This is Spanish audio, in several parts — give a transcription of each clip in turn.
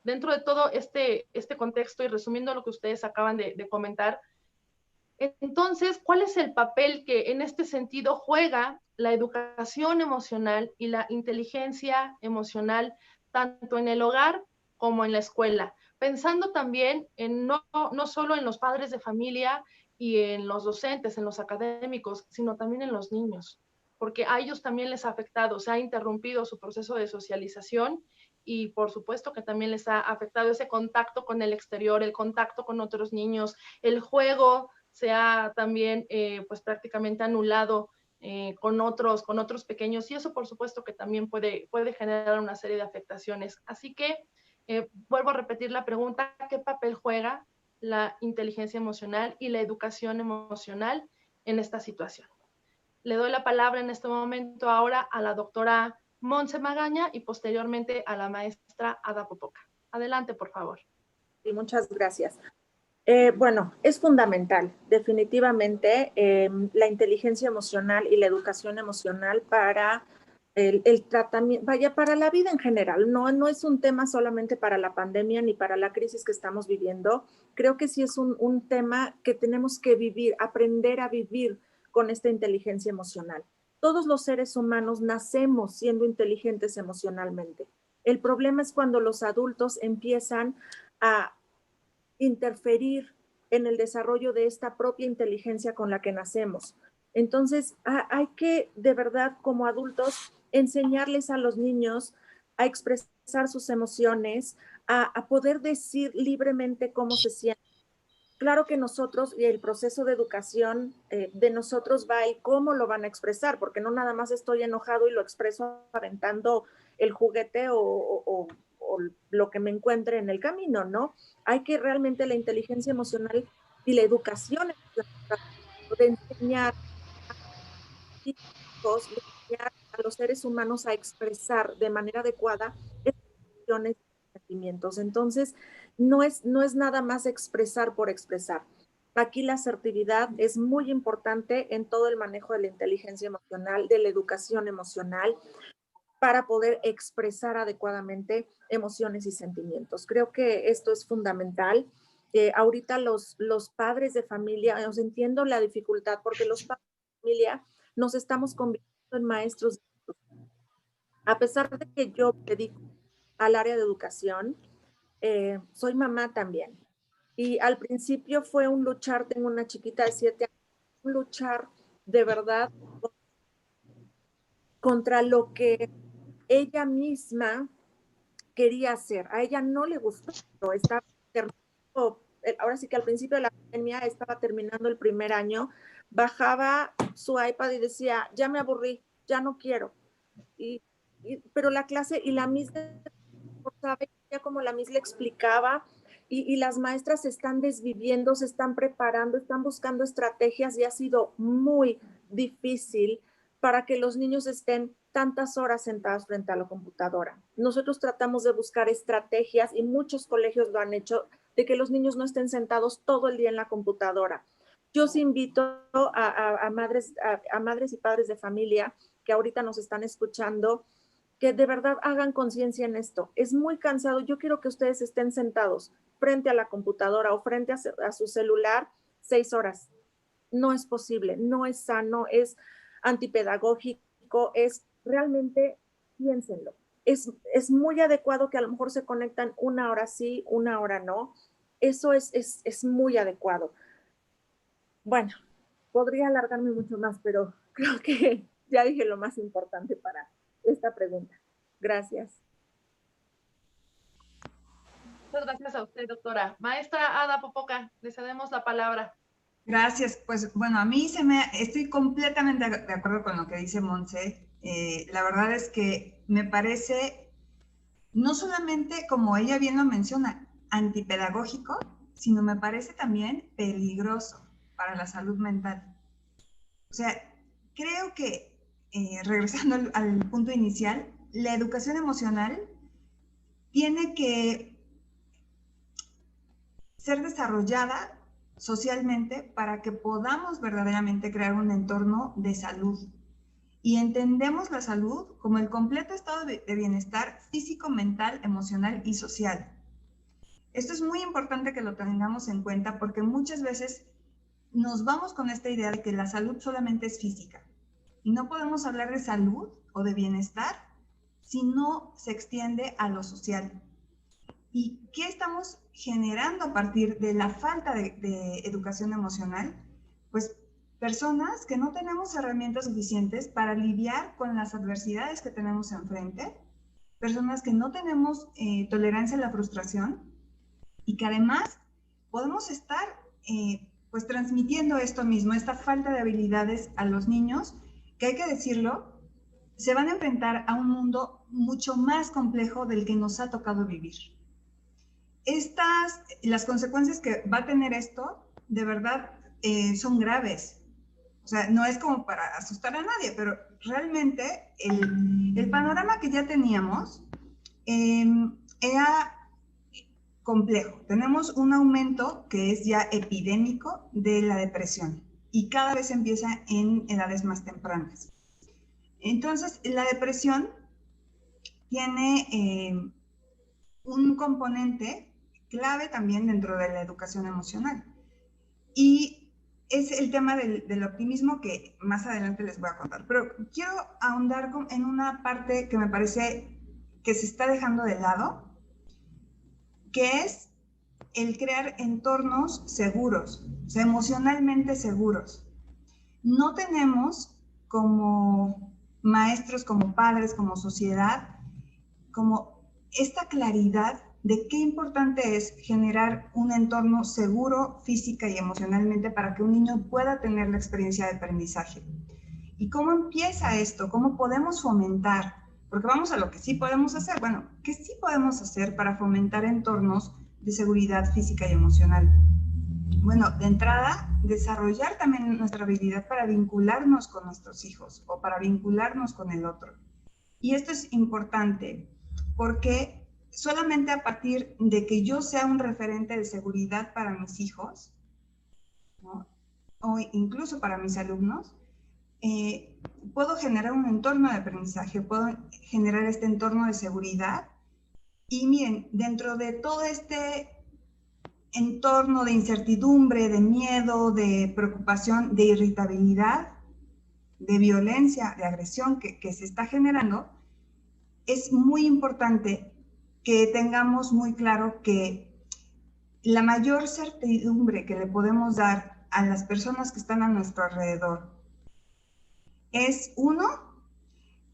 dentro de todo este contexto y resumiendo lo que ustedes acaban de comentar, entonces, ¿cuál es el papel que en este sentido juega la educación emocional y la inteligencia emocional, tanto en el hogar como en la escuela? Pensando también en no solo en los padres de familia y en los docentes, en los académicos, sino también en los niños, porque a ellos también les ha afectado, se ha interrumpido su proceso de socialización y por supuesto que también les ha afectado ese contacto con el exterior, el contacto con otros niños, el juego se ha también pues prácticamente anulado con otros pequeños y eso por supuesto que también puede generar una serie de afectaciones. Así que vuelvo a repetir la pregunta, ¿qué papel juega la inteligencia emocional y la educación emocional en esta situación? Le doy la palabra en este momento ahora a la doctora Montse Magaña y posteriormente a la maestra Ada Popoca. Adelante, por favor. Sí, muchas gracias. Bueno, es fundamental, definitivamente, la inteligencia emocional y la educación emocional para el tratamiento, vaya, para la vida en general. No es un tema solamente para la pandemia ni para la crisis que estamos viviendo. Creo que sí es un tema que tenemos que vivir, aprender a vivir con esta inteligencia emocional. Todos los seres humanos nacemos siendo inteligentes emocionalmente. El problema es cuando los adultos empiezan a interferir en el desarrollo de esta propia inteligencia con la que nacemos. Entonces, hay que, de verdad, como adultos, enseñarles a los niños a expresar sus emociones, a poder decir libremente cómo se sienten. Claro que nosotros, y el proceso de educación de nosotros va el cómo lo van a expresar, porque no nada más estoy enojado y lo expreso aventando el juguete o lo que me encuentre en el camino, ¿no? Hay que realmente la inteligencia emocional y la educación emocional de enseñar a chicos, de enseñar a los seres humanos a expresar de manera adecuada estas emociones y sentimientos. Entonces, no es nada más expresar por expresar. Aquí la asertividad es muy importante en todo el manejo de la inteligencia emocional, de la educación emocional, para poder expresar adecuadamente emociones y sentimientos. Creo que esto es fundamental. Ahorita los padres de familia, os entiendo la dificultad, porque los padres de familia nos estamos convirtiendo en maestros. A pesar de que yo me dedico al área de educación, soy mamá también. Y al principio fue un luchar, tengo una chiquita de 7 años, un luchar de verdad contra lo que ella misma quería hacer. A ella no le gustó, estaba terminando, ahora sí que al principio de la pandemia estaba terminando el primer año, bajaba su iPad y decía, ya me aburrí, ya no quiero. Pero la clase y la misma, ya como la misma le explicaba, y las maestras se están desviviendo, se están preparando, están buscando estrategias y ha sido muy difícil para que los niños estén tantas horas sentados frente a la computadora. Nosotros tratamos de buscar estrategias y muchos colegios lo han hecho, de que los niños no estén sentados todo el día en la computadora. Yo os invito a madres y padres de familia que ahorita nos están escuchando, que de verdad hagan conciencia en esto. Es muy cansado. Yo quiero que ustedes estén sentados frente a la computadora o frente a su celular 6 horas. No es posible, no es sano, es antipedagógico, es realmente, piénsenlo. Es muy adecuado que a lo mejor se conectan 1 hora sí, 1 hora no. Eso es muy adecuado. Bueno, podría alargarme mucho más, pero creo que ya dije lo más importante para esta pregunta. Gracias. Muchas gracias a usted, doctora. Maestra Ada Popoca, le cedemos la palabra. Gracias. Pues bueno, estoy completamente de acuerdo con lo que dice Montse. La verdad es que me parece, no solamente como ella bien lo menciona, antipedagógico, sino me parece también peligroso para la salud mental. O sea, creo que, regresando al punto inicial, la educación emocional tiene que ser desarrollada socialmente para que podamos verdaderamente crear un entorno de salud. Y entendemos la salud como el completo estado de bienestar físico, mental, emocional y social. Esto es muy importante que lo tengamos en cuenta porque muchas veces nos vamos con esta idea de que la salud solamente es física y no podemos hablar de salud o de bienestar si no se extiende a lo social. ¿Y qué estamos generando a partir de la falta de educación emocional? Pues personas que no tenemos herramientas suficientes para lidiar con las adversidades que tenemos enfrente, personas que no tenemos tolerancia a la frustración y que además podemos estar pues transmitiendo esto mismo, esta falta de habilidades a los niños, que hay que decirlo, se van a enfrentar a un mundo mucho más complejo del que nos ha tocado vivir. Las consecuencias que va a tener esto, de verdad, son graves. O sea, no es como para asustar a nadie, pero realmente el panorama que ya teníamos era complejo. Tenemos un aumento que es ya epidémico de la depresión y cada vez empieza en edades más tempranas. Entonces, la depresión tiene un componente clave también dentro de la educación emocional. Y es el tema del optimismo que más adelante les voy a contar. Pero quiero ahondar en una parte que me parece que se está dejando de lado, que es el crear entornos seguros, o sea, emocionalmente seguros. No tenemos como maestros, como padres, como sociedad, como esta claridad de qué importante es generar un entorno seguro física y emocionalmente para que un niño pueda tener la experiencia de aprendizaje. ¿Y cómo empieza esto? ¿Cómo podemos fomentar? Porque vamos a lo que sí podemos hacer. Bueno, ¿qué sí podemos hacer para fomentar entornos de seguridad física y emocional? Bueno, de entrada, desarrollar también nuestra habilidad para vincularnos con nuestros hijos o para vincularnos con el otro. Y esto es importante porque solamente a partir de que yo sea un referente de seguridad para mis hijos, ¿no? O incluso para mis alumnos, puedo generar un entorno de aprendizaje, puedo generar este entorno de seguridad. Y miren, dentro de todo este entorno de incertidumbre, de miedo, de preocupación, de irritabilidad, de violencia, de agresión que se está generando, es muy importante que tengamos muy claro que la mayor certidumbre que le podemos dar a las personas que están a nuestro alrededor es, uno,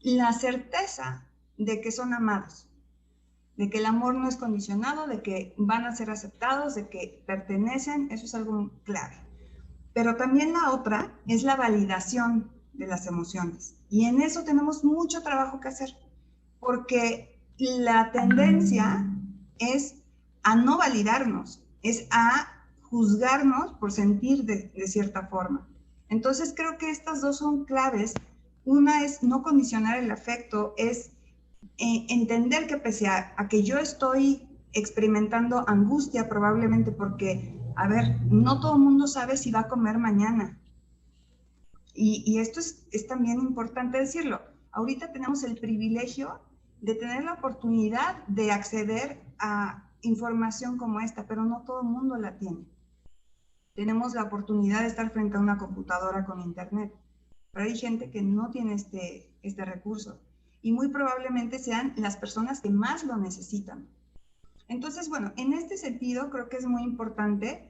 la certeza de que son amados, de que el amor no es condicionado, de que van a ser aceptados, de que pertenecen, eso es algo clave. Pero también la otra es la validación de las emociones. Y en eso tenemos mucho trabajo que hacer, porque la tendencia es a no validarnos, es a juzgarnos por sentir de cierta forma. Entonces creo que estas dos son claves. Una es no condicionar el afecto, es entender que pese a que yo estoy experimentando angustia probablemente porque, a ver, no todo el mundo sabe si va a comer mañana. Y esto es también importante decirlo. Ahorita tenemos el privilegio de tener la oportunidad de acceder a información como esta, pero no todo el mundo la tiene. Tenemos la oportunidad de estar frente a una computadora con internet, pero hay gente que no tiene este recurso y muy probablemente sean las personas que más lo necesitan. Entonces, bueno, en este sentido creo que es muy importante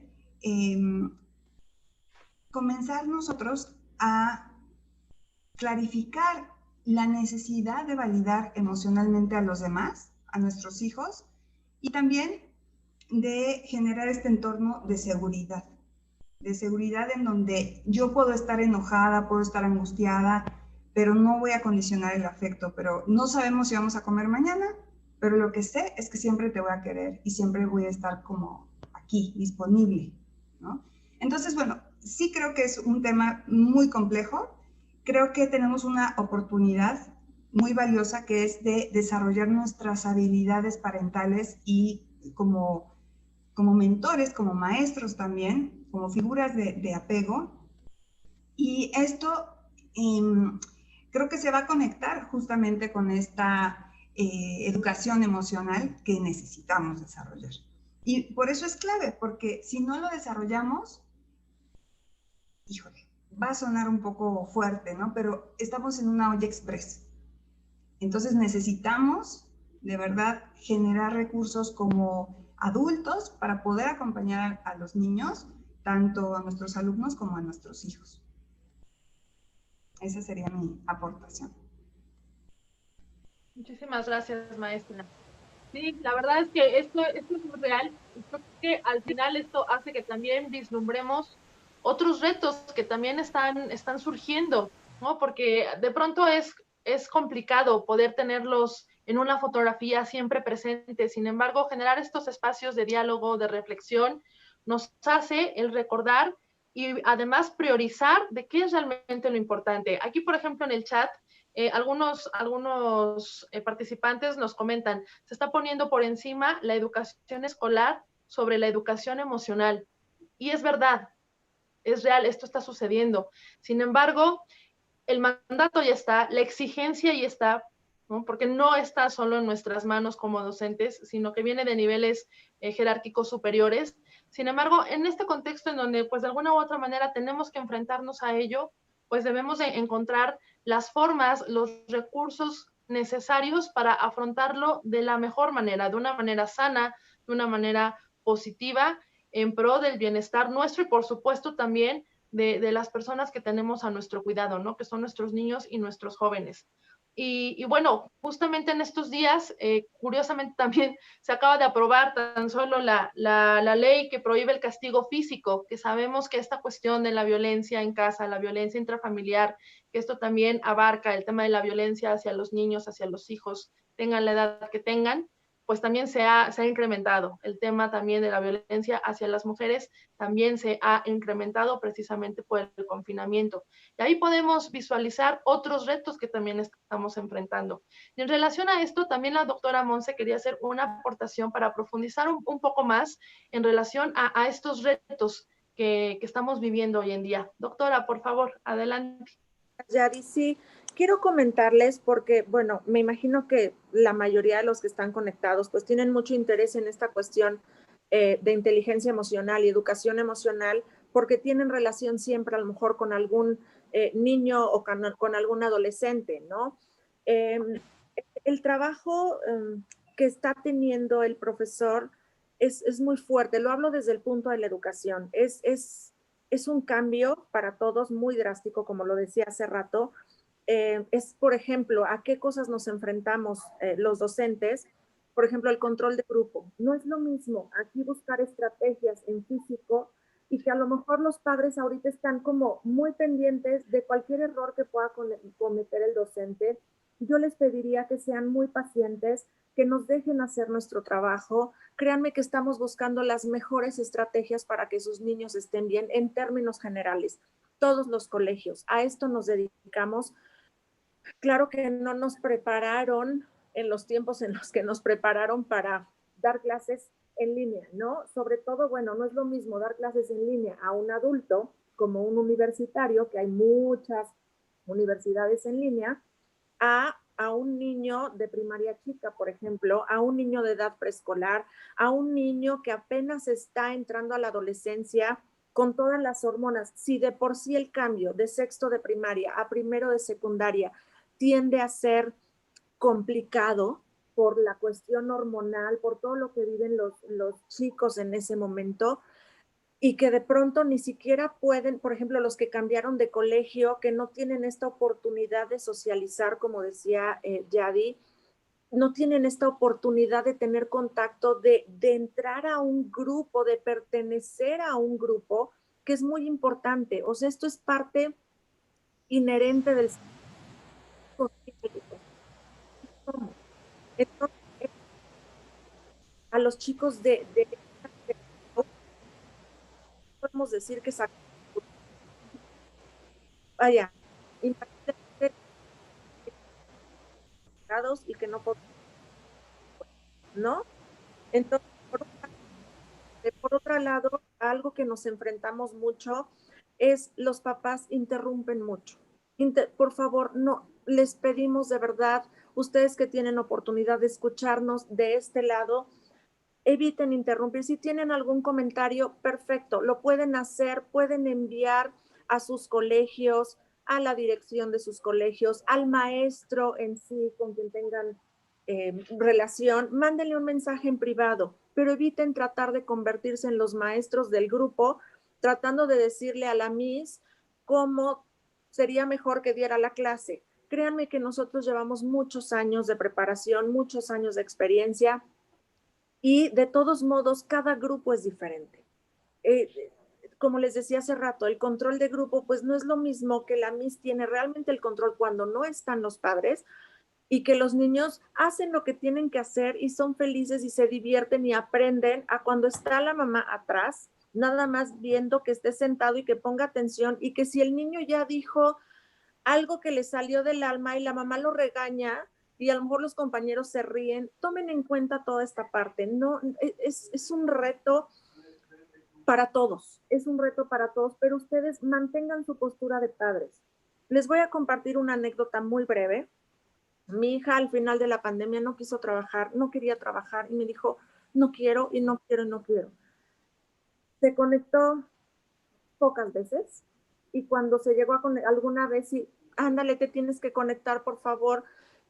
comenzar nosotros a clarificar la necesidad de validar emocionalmente a los demás, a nuestros hijos, y también de generar este entorno de seguridad en donde yo puedo estar enojada, puedo estar angustiada, pero no voy a condicionar el afecto, pero no sabemos si vamos a comer mañana, pero lo que sé es que siempre te voy a querer y siempre voy a estar como aquí, disponible, ¿no? Entonces, bueno, sí creo que es un tema muy complejo. Creo que tenemos una oportunidad muy valiosa que es de desarrollar nuestras habilidades parentales y como mentores, como maestros también, como figuras de apego. Y esto creo que se va a conectar justamente con esta educación emocional que necesitamos desarrollar. Y por eso es clave, porque si no lo desarrollamos, híjole, va a sonar un poco fuerte, ¿no? Pero estamos en una olla express. Entonces necesitamos, de verdad, generar recursos como adultos para poder acompañar a los niños, tanto a nuestros alumnos como a nuestros hijos. Esa sería mi aportación. Muchísimas gracias, maestra. Sí, la verdad es que esto es muy real. Yo creo que al final esto hace que también vislumbremos otros retos que también están surgiendo, ¿no? Porque de pronto es complicado poder tenerlos en una fotografía siempre presente. Sin embargo, generar estos espacios de diálogo, de reflexión, nos hace el recordar y además priorizar de qué es realmente lo importante. Aquí, por ejemplo, en el chat, algunos participantes nos comentan, se está poniendo por encima la educación escolar sobre la educación emocional. Y es verdad, es real, esto está sucediendo. Sin embargo, el mandato ya está, la exigencia ya está, ¿no? Porque no está solo en nuestras manos como docentes, sino que viene de niveles jerárquicos superiores. Sin embargo, en este contexto en donde, pues de alguna u otra manera tenemos que enfrentarnos a ello, pues debemos de encontrar las formas, los recursos necesarios para afrontarlo de la mejor manera, de una manera sana, de una manera positiva, en pro del bienestar nuestro y por supuesto también de las personas que tenemos a nuestro cuidado, ¿no? Que son nuestros niños y nuestros jóvenes. Y bueno, justamente en estos días, curiosamente también se acaba de aprobar tan solo la ley que prohíbe el castigo físico, que sabemos que esta cuestión de la violencia en casa, la violencia intrafamiliar, que esto también abarca el tema de la violencia hacia los niños, hacia los hijos, tengan la edad que tengan, pues también se ha incrementado. El tema también de la violencia hacia las mujeres también se ha incrementado precisamente por el confinamiento. Y ahí podemos visualizar otros retos que también estamos enfrentando. Y en relación a esto, también la doctora Monse quería hacer una aportación para profundizar un poco más en relación a estos retos que estamos viviendo hoy en día. Doctora, por favor, adelante. Yadi, sí, quiero comentarles porque, bueno, me imagino que la mayoría de los que están conectados pues tienen mucho interés en esta cuestión de inteligencia emocional y educación emocional porque tienen relación siempre a lo mejor con algún niño o con algún adolescente, ¿no? Eh, el trabajo que está teniendo el profesor es muy fuerte, lo hablo desde el punto de la educación, es un cambio para todos muy drástico, como lo decía hace rato. Es, por ejemplo, a qué cosas nos enfrentamos los docentes. Por ejemplo, el control de grupo. No es lo mismo aquí buscar estrategias en físico y que a lo mejor los padres ahorita están como muy pendientes de cualquier error que pueda cometer el docente. Yo les pediría que sean muy pacientes, que nos dejen hacer nuestro trabajo. Créanme que estamos buscando las mejores estrategias para que sus niños estén bien en términos generales. Todos los colegios, a esto nos dedicamos. Claro que no nos prepararon en los tiempos en los que nos prepararon para dar clases en línea, ¿no? Sobre todo, bueno, no es lo mismo dar clases en línea a un adulto como un universitario, que hay muchas universidades en línea, a un niño de primaria chica, por ejemplo, a un niño de edad preescolar, a un niño que apenas está entrando a la adolescencia con todas las hormonas. Si de por sí el cambio de sexto de primaria a primero de secundaria tiende a ser complicado por la cuestión hormonal, por todo lo que viven los chicos en ese momento, y que de pronto ni siquiera pueden, por ejemplo, los que cambiaron de colegio, que no tienen esta oportunidad de socializar, como decía Yadi, no tienen esta oportunidad de tener contacto, de entrar a un grupo, de pertenecer a un grupo, que es muy importante. O sea, esto es parte inherente del entonces, a los chicos podemos decir que vaya, imagínate y que no podemos, ¿no? Entonces, por otro lado, algo que nos enfrentamos mucho es los papás interrumpen mucho. Por favor, no, les pedimos de verdad, ustedes que tienen oportunidad de escucharnos de este lado, eviten interrumpir. Si tienen algún comentario, perfecto, lo pueden hacer, pueden enviar a sus colegios, a la dirección de sus colegios, al maestro en sí con quien tengan relación, mándenle un mensaje en privado, pero eviten tratar de convertirse en los maestros del grupo, tratando de decirle a la Miss cómo sería mejor que diera la clase. Créanme que nosotros llevamos muchos años de preparación, muchos años de experiencia, y de todos modos, cada grupo es diferente. Como les decía hace rato, el control de grupo pues no es lo mismo que la Miss tiene realmente el control cuando no están los padres y que los niños hacen lo que tienen que hacer y son felices y se divierten y aprenden a cuando está la mamá atrás, nada más viendo que esté sentado y que ponga atención y que si el niño ya dijo algo que le salió del alma y la mamá lo regaña y a lo mejor los compañeros se ríen, tomen en cuenta toda esta parte. No, es un reto para todos, es un reto para todos, pero ustedes mantengan su postura de padres. Les voy a compartir una anécdota muy breve. Mi hija al final de la pandemia no quiso trabajar, no quería trabajar y me dijo, no quiero y no quiero y no quiero. Se conectó pocas veces y cuando se llegó a alguna vez y ándale, te tienes que conectar, por favor,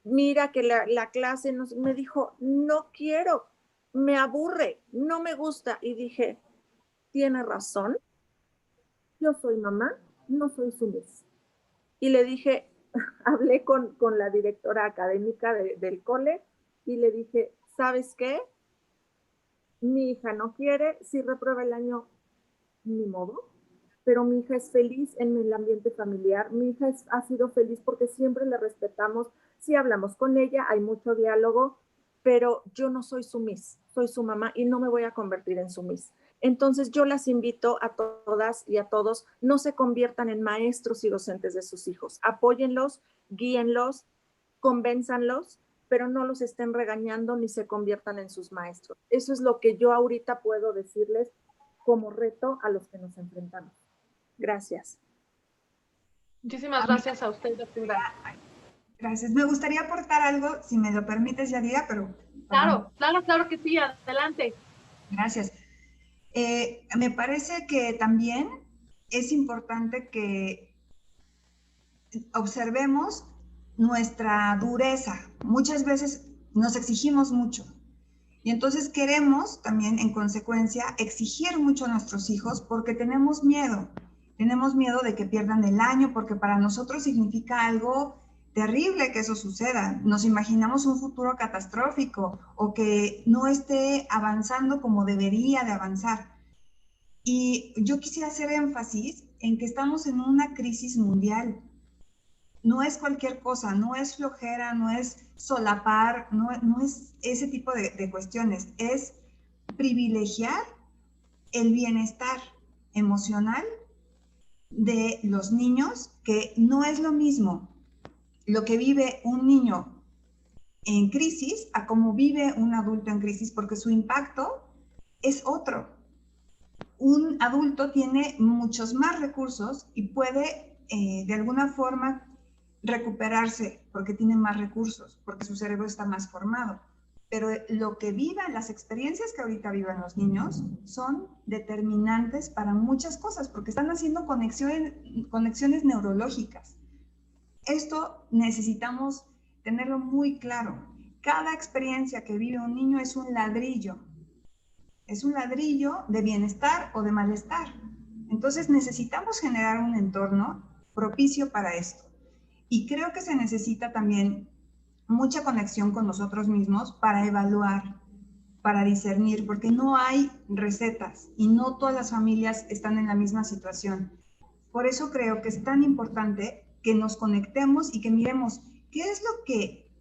mira que la clase me dijo, no quiero, me aburre, no me gusta. Y dije, tiene razón, yo soy mamá, no soy su Miss. Y le dije, hablé con la directora académica del cole y le dije, ¿sabes qué? Mi hija no quiere, si reprueba el año, ni modo, pero mi hija es feliz en el ambiente familiar, mi hija ha sido feliz porque siempre le respetamos, sí hablamos con ella, hay mucho diálogo, pero yo no soy su Miss, soy su mamá y no me voy a convertir en su Miss. Entonces yo las invito a todas y a todos, no se conviertan en maestros y docentes de sus hijos, apóyenlos, guíenlos, convénzanlos, pero no los estén regañando ni se conviertan en sus maestros. Eso es lo que yo ahorita puedo decirles como reto a los que nos enfrentamos. Gracias. Muchísimas gracias a usted, doctora. Gracias. Me gustaría aportar algo, si me lo permites, Yadira, pero... Claro que sí, adelante. Gracias. Me parece que también es importante que observemos nuestra dureza. Muchas veces nos exigimos mucho y entonces queremos también, en consecuencia, exigir mucho a nuestros hijos porque tenemos miedo. Tenemos miedo de que pierdan el año porque para nosotros significa algo terrible que eso suceda. Nos imaginamos un futuro catastrófico o que no esté avanzando como debería de avanzar. Y yo quisiera hacer énfasis en que estamos en una crisis mundial. No es cualquier cosa, no es flojera, no es solapar, no es ese tipo de cuestiones. Es privilegiar el bienestar emocional de los niños, que no es lo mismo lo que vive un niño en crisis a cómo vive un adulto en crisis, porque su impacto es otro. Un adulto tiene muchos más recursos y puede de alguna forma recuperarse porque tiene más recursos, porque su cerebro está más formado. Pero lo que vivan, las experiencias que ahorita vivan los niños son determinantes para muchas cosas, porque están haciendo conexiones neurológicas. Esto necesitamos tenerlo muy claro. Cada experiencia que vive un niño es un ladrillo. Es un ladrillo de bienestar o de malestar. Entonces necesitamos generar un entorno propicio para esto. Y creo que se necesita también mucha conexión con nosotros mismos para evaluar, para discernir, porque no hay recetas y no todas las familias están en la misma situación. Por eso creo que es tan importante que nos conectemos y que miremos qué es lo que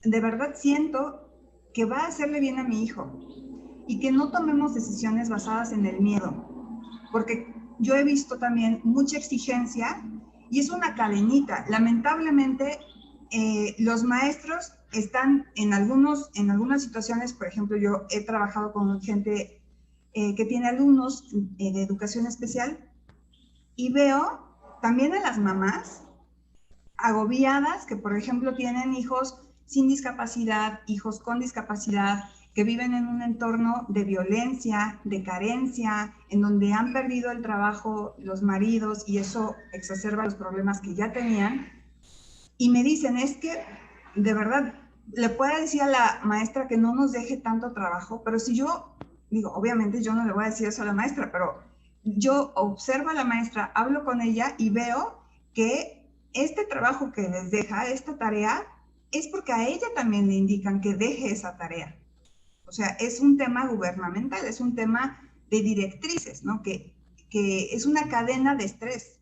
de verdad siento que va a hacerle bien a mi hijo y que no tomemos decisiones basadas en el miedo, porque yo he visto también mucha exigencia y es una cadenita. Lamentablemente, los maestros están en algunas situaciones, por ejemplo, yo he trabajado con gente que tiene alumnos de educación especial y veo también a las mamás agobiadas que, por ejemplo, tienen hijos sin discapacidad, hijos con discapacidad, que viven en un entorno de violencia, de carencia, en donde han perdido el trabajo los maridos y eso exacerba los problemas que ya tenían. Y me dicen, es que de verdad, le puedo decir a la maestra que no nos deje tanto trabajo, pero si yo, digo, obviamente yo no le voy a decir eso a la maestra, pero yo observo a la maestra, hablo con ella y veo que este trabajo que les deja, esta tarea, es porque a ella también le indican que deje esa tarea. O sea, es un tema gubernamental, es un tema de directrices, ¿no? Que es una cadena de estrés.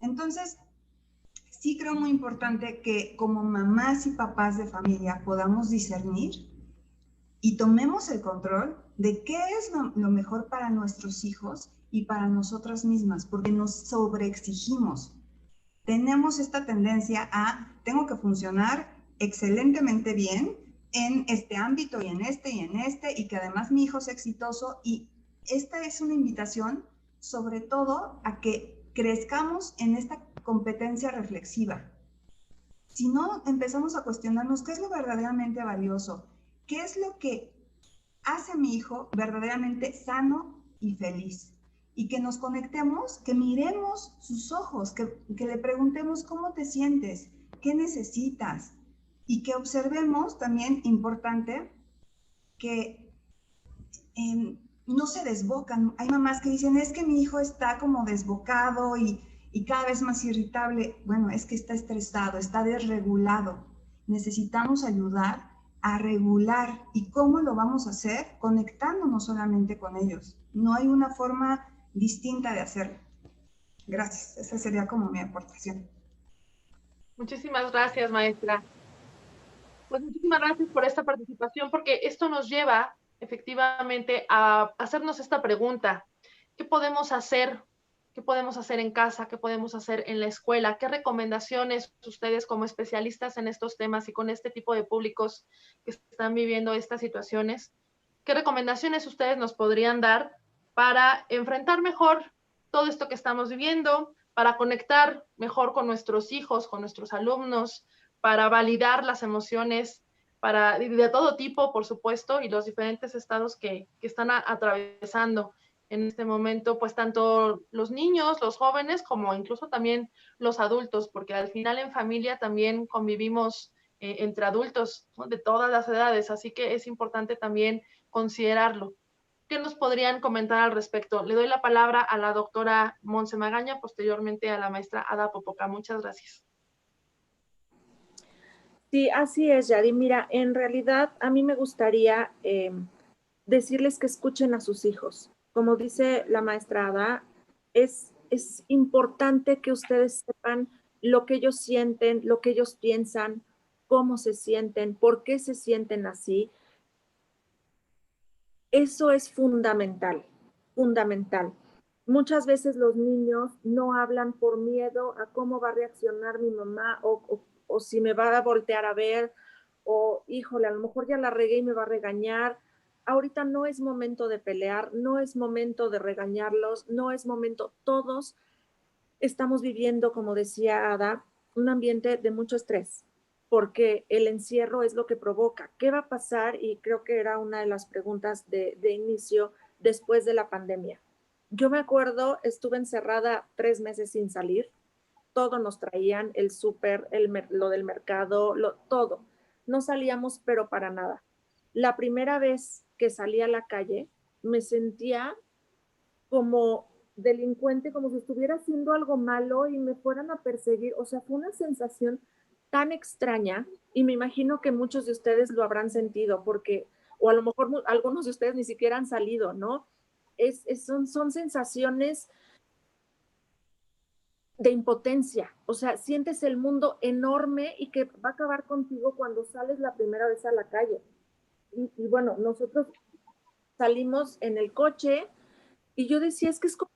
Entonces, sí creo muy importante que como mamás y papás de familia podamos discernir y tomemos el control de qué es lo mejor para nuestros hijos y para nosotras mismas, porque nos sobreexigimos. Tenemos esta tendencia a, tengo que funcionar excelentemente bien en este ámbito y en este, y que además mi hijo es exitoso. Y esta es una invitación, sobre todo, a que crezcamos en esta competencia reflexiva. Si no empezamos a cuestionarnos qué es lo verdaderamente valioso, qué es lo que hace a mi hijo verdaderamente sano y feliz, y que nos conectemos, que miremos sus ojos, que le preguntemos cómo te sientes, qué necesitas, y que observemos también, importante, que no se desbocan. Hay mamás que dicen, es que mi hijo está como desbocado y cada vez más irritable. Bueno, es que está estresado, está desregulado. Necesitamos ayudar a regular. ¿Y cómo lo vamos a hacer? Conectándonos solamente con ellos. No hay una forma distinta de hacerlo. Gracias. Esa sería como mi aportación. Muchísimas gracias, maestra. Pues muchísimas gracias por esta participación, porque esto nos lleva efectivamente a hacernos esta pregunta. ¿Qué podemos hacer? ¿Qué podemos hacer en casa? ¿Qué podemos hacer en la escuela? ¿Qué recomendaciones ustedes como especialistas en estos temas y con este tipo de públicos que están viviendo estas situaciones? ¿Qué recomendaciones ustedes nos podrían dar para enfrentar mejor todo esto que estamos viviendo, para conectar mejor con nuestros hijos, con nuestros alumnos, para validar las emociones de todo tipo, por supuesto, y los diferentes estados que están atravesando en este momento, pues tanto los niños, los jóvenes, como incluso también los adultos, porque al final en familia también convivimos entre adultos, ¿no?, de todas las edades, así que es importante también considerarlo. ¿Qué nos podrían comentar al respecto? Le doy la palabra a la doctora Montse Magaña, posteriormente a la maestra Ada Popoca. Muchas gracias. Sí, así es, Yadi. Mira, en realidad a mí me gustaría decirles que escuchen a sus hijos. Como dice la maestra Ada, es importante que ustedes sepan lo que ellos sienten, lo que ellos piensan, cómo se sienten, por qué se sienten así. Eso es fundamental, fundamental. Muchas veces los niños no hablan por miedo a cómo va a reaccionar mi mamá o si me va a voltear a ver o, híjole, a lo mejor ya la regué y me va a regañar. Ahorita no es momento de pelear, no es momento de regañarlos, no es momento. Todos estamos viviendo, como decía Ada, un ambiente de mucho estrés, porque el encierro es lo que provoca. ¿Qué va a pasar? Y creo que era una de las preguntas de inicio después de la pandemia. Yo me acuerdo, estuve encerrada 3 meses sin salir, todo nos traían, el súper, lo del mercado, todo. No salíamos, pero para nada. La primera vez que salí a la calle, me sentía como delincuente, como si estuviera haciendo algo malo y me fueran a perseguir. O sea, fue una sensación tan extraña y me imagino que muchos de ustedes lo habrán sentido porque, o a lo mejor algunos de ustedes ni siquiera han salido, ¿no? Son sensaciones de impotencia, o sea, sientes el mundo enorme y que va a acabar contigo cuando sales la primera vez a la calle. Y bueno, nosotros salimos en el coche y yo decía, es que es como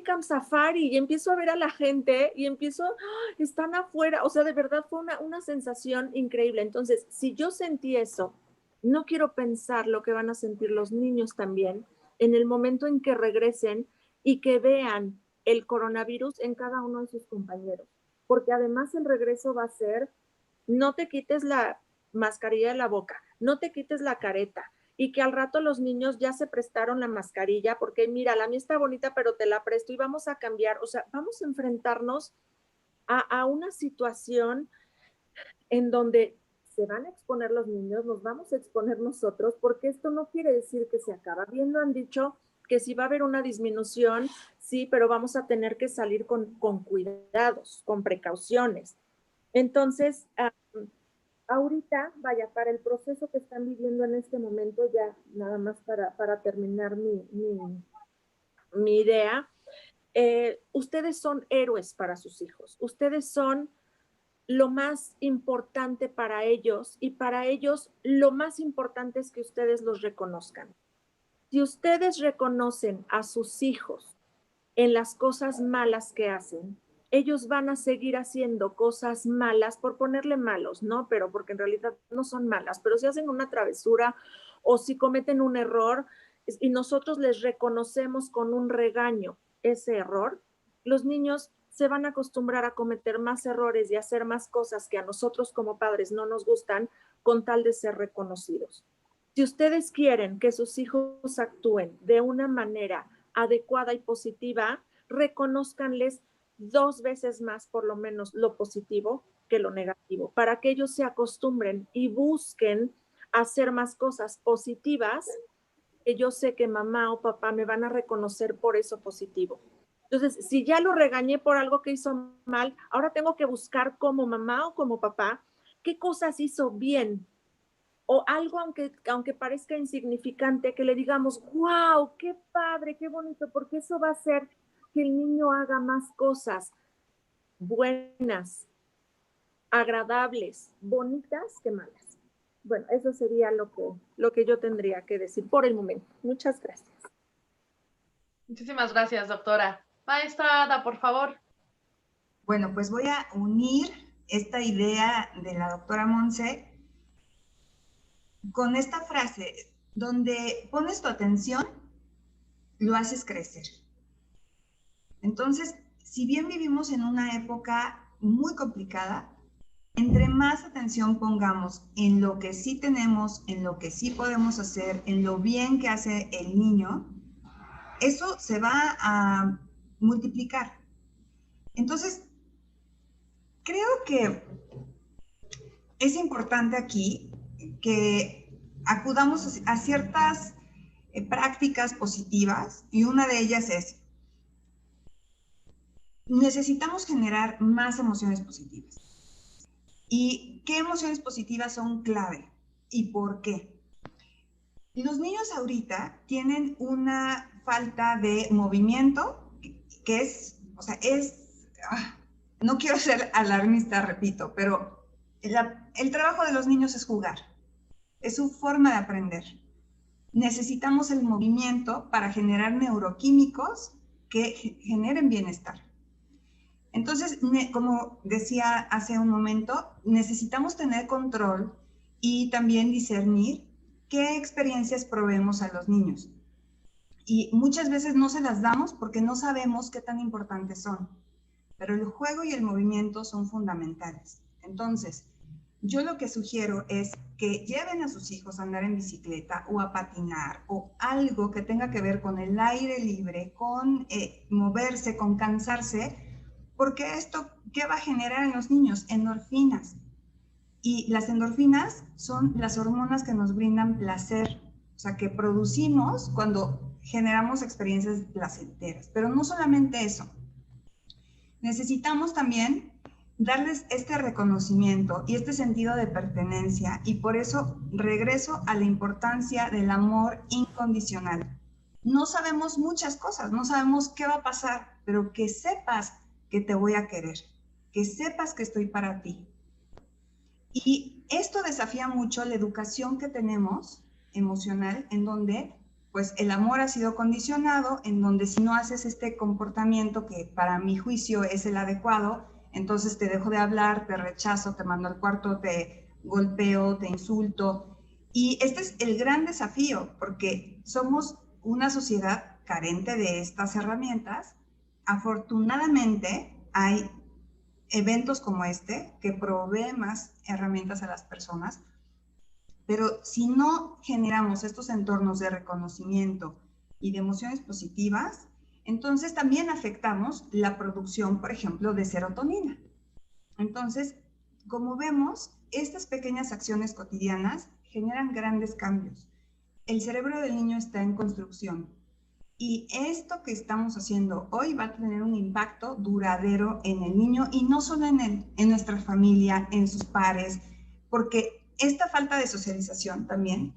Camp Safari, y empiezo a ver a la gente y empiezo, están afuera, o sea, de verdad fue una sensación increíble. Entonces, si yo sentí eso, no quiero pensar lo que van a sentir los niños también en el momento en que regresen y que vean el coronavirus en cada uno de sus compañeros, porque además el regreso va a ser, no te quites la mascarilla de la boca, no te quites la careta, y que al rato los niños ya se prestaron la mascarilla porque mira, la mía está bonita, pero te la presto y vamos a cambiar. O sea, vamos a enfrentarnos a una situación en donde se van a exponer los niños, nos vamos a exponer nosotros, porque esto no quiere decir que se acaba. Bien lo han dicho, que si va a haber una disminución, sí, pero vamos a tener que salir con cuidados, con precauciones. Entonces, ahorita, vaya, para el proceso que están viviendo en este momento, ya nada más para terminar mi idea, ustedes son héroes para sus hijos, ustedes son lo más importante para ellos y para ellos lo más importante es que ustedes los reconozcan. Si ustedes reconocen a sus hijos en las cosas malas que hacen, ellos van a seguir haciendo cosas malas por ponerle malos, ¿no? Pero porque en realidad no son malas, pero si hacen una travesura o si cometen un error y nosotros les reconocemos con un regaño ese error, los niños se van a acostumbrar a cometer más errores y a hacer más cosas que a nosotros como padres no nos gustan con tal de ser reconocidos. Si ustedes quieren que sus hijos actúen de una manera adecuada y positiva, reconózcanles 2 veces más por lo menos lo positivo que lo negativo, para que ellos se acostumbren y busquen hacer más cosas positivas, que yo sé que mamá o papá me van a reconocer por eso positivo. Entonces, si ya lo regañé por algo que hizo mal, ahora tengo que buscar como mamá o como papá qué cosas hizo bien o algo aunque parezca insignificante, que le digamos, wow, qué padre, qué bonito, porque eso va a hacer que el niño haga más cosas buenas, agradables, bonitas que malas. Bueno, eso sería lo que yo tendría que decir por el momento. Muchas gracias. Muchísimas gracias, doctora. Maestra Ada, por favor. Bueno, pues voy a unir esta idea de la doctora Monse con esta frase, donde pones tu atención, lo haces crecer. Entonces, si bien vivimos en una época muy complicada, entre más atención pongamos en lo que sí tenemos, en lo que sí podemos hacer, en lo bien que hace el niño, eso se va a multiplicar. Entonces, creo que es importante aquí que acudamos a ciertas prácticas positivas y una de ellas es, necesitamos generar más emociones positivas. ¿Y qué emociones positivas son clave? ¿Y por qué? Los niños ahorita tienen una falta de movimiento que es, o sea, no quiero ser alarmista, repito, pero el trabajo de los niños es jugar, es su forma de aprender. Necesitamos el movimiento para generar neuroquímicos que generen bienestar. Entonces, como decía hace un momento, necesitamos tener control y también discernir qué experiencias proveemos a los niños. Y muchas veces no se las damos porque no sabemos qué tan importantes son. Pero el juego y el movimiento son fundamentales. Entonces, yo lo que sugiero es que lleven a sus hijos a andar en bicicleta o a patinar o algo que tenga que ver con el aire libre, con moverse, con cansarse, porque esto, ¿qué va a generar en los niños? Endorfinas. Y las endorfinas son las hormonas que nos brindan placer, o sea, que producimos cuando generamos experiencias placenteras. Pero no solamente eso. Necesitamos también darles este reconocimiento y este sentido de pertenencia, y por eso regreso a la importancia del amor incondicional. No sabemos muchas cosas, no sabemos qué va a pasar, pero que sepas que te voy a querer, que sepas que estoy para ti. Y esto desafía mucho la educación que tenemos emocional, en donde pues el amor ha sido condicionado, en donde si no haces este comportamiento que para mi juicio es el adecuado, entonces te dejo de hablar, te rechazo, te mando al cuarto, te golpeo, te insulto. Y este es el gran desafío, porque somos una sociedad carente de estas herramientas. Afortunadamente hay eventos como este que proveen más herramientas a las personas, Pero si no generamos estos entornos de reconocimiento y de emociones positivas, entonces también afectamos la producción, por ejemplo, de serotonina. Entonces, como vemos, estas pequeñas acciones cotidianas generan grandes cambios. El cerebro del niño está en construcción y esto que estamos haciendo hoy va a tener un impacto duradero en el niño y no solo en nuestra familia, en sus pares, porque esta falta de socialización también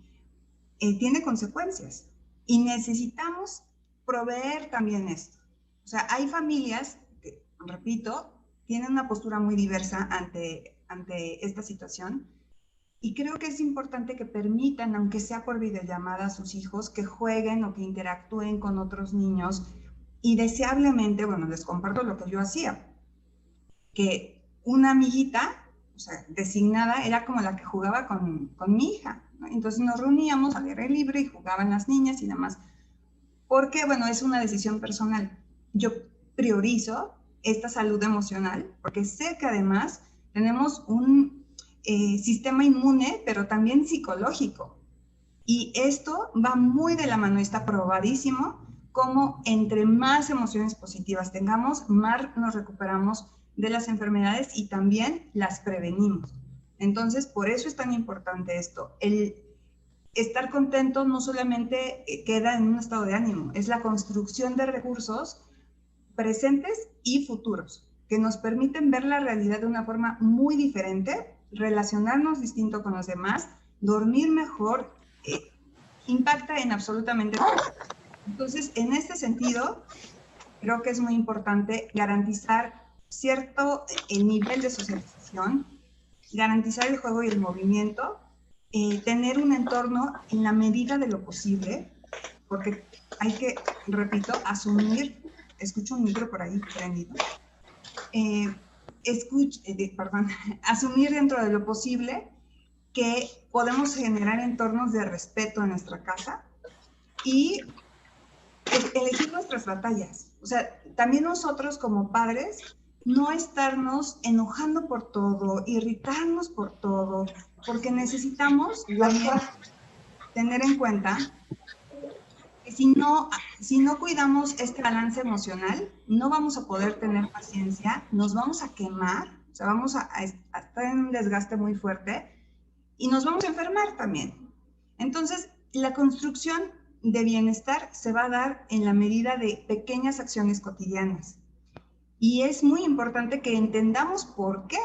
tiene consecuencias y necesitamos proveer también esto. O sea, hay familias que, repito, tienen una postura muy diversa ante esta situación y creo que es importante que permitan, aunque sea por videollamada, a sus hijos que jueguen o que interactúen con otros niños y deseablemente, bueno, les comparto lo que yo hacía, que una amiguita, o sea, designada, era como la que jugaba con mi hija, ¿no? Entonces nos reuníamos al aire libre y jugaban las niñas y demás. Porque, bueno, es una decisión personal. Yo priorizo esta salud emocional porque sé que además tenemos un sistema inmune, pero también psicológico. Y esto va muy de la mano, está probadísimo, como entre más emociones positivas tengamos, más nos recuperamos de las enfermedades y también las prevenimos. Entonces, por eso es tan importante esto. El estar contento no solamente queda en un estado de ánimo, es la construcción de recursos presentes y futuros que nos permiten ver la realidad de una forma muy diferente, relacionarnos distinto con los demás, dormir mejor, impacta en absolutamente todo. Entonces, en este sentido, creo que es muy importante garantizar cierto nivel de socialización, garantizar el juego y el movimiento, tener un entorno en la medida de lo posible, porque hay que, repito, asumir, escucho un micro por ahí prendido, perdón, asumir dentro de lo posible que podemos generar entornos de respeto en nuestra casa y elegir nuestras batallas. O sea, también nosotros como padres, no estarnos enojando por todo, irritarnos por todo, porque necesitamos también tener en cuenta que si no cuidamos este balance emocional, no vamos a poder tener paciencia, nos vamos a quemar, o sea, vamos a estar en un desgaste muy fuerte y nos vamos a enfermar también. Entonces, la construcción de bienestar se va a dar en la medida de pequeñas acciones cotidianas. Y es muy importante que entendamos por qué.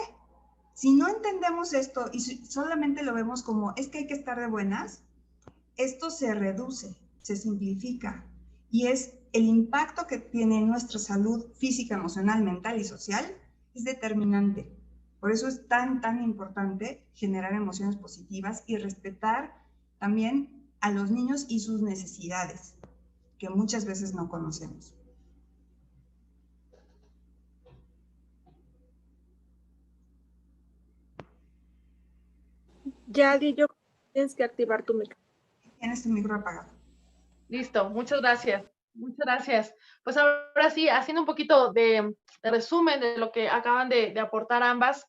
Si no entendemos esto y solamente lo vemos como es que hay que estar de buenas, esto se reduce, se simplifica y es el impacto que tiene en nuestra salud física, emocional, mental y social es determinante. Por eso es tan importante generar emociones positivas y respetar también a los niños y sus necesidades, que muchas veces no conocemos. Yadi, yo tienes que activar tu micrófono. Tienes tu micro apagado. Listo, muchas gracias. Muchas gracias. Pues ahora sí, haciendo un poquito de resumen de lo que acaban de aportar ambas,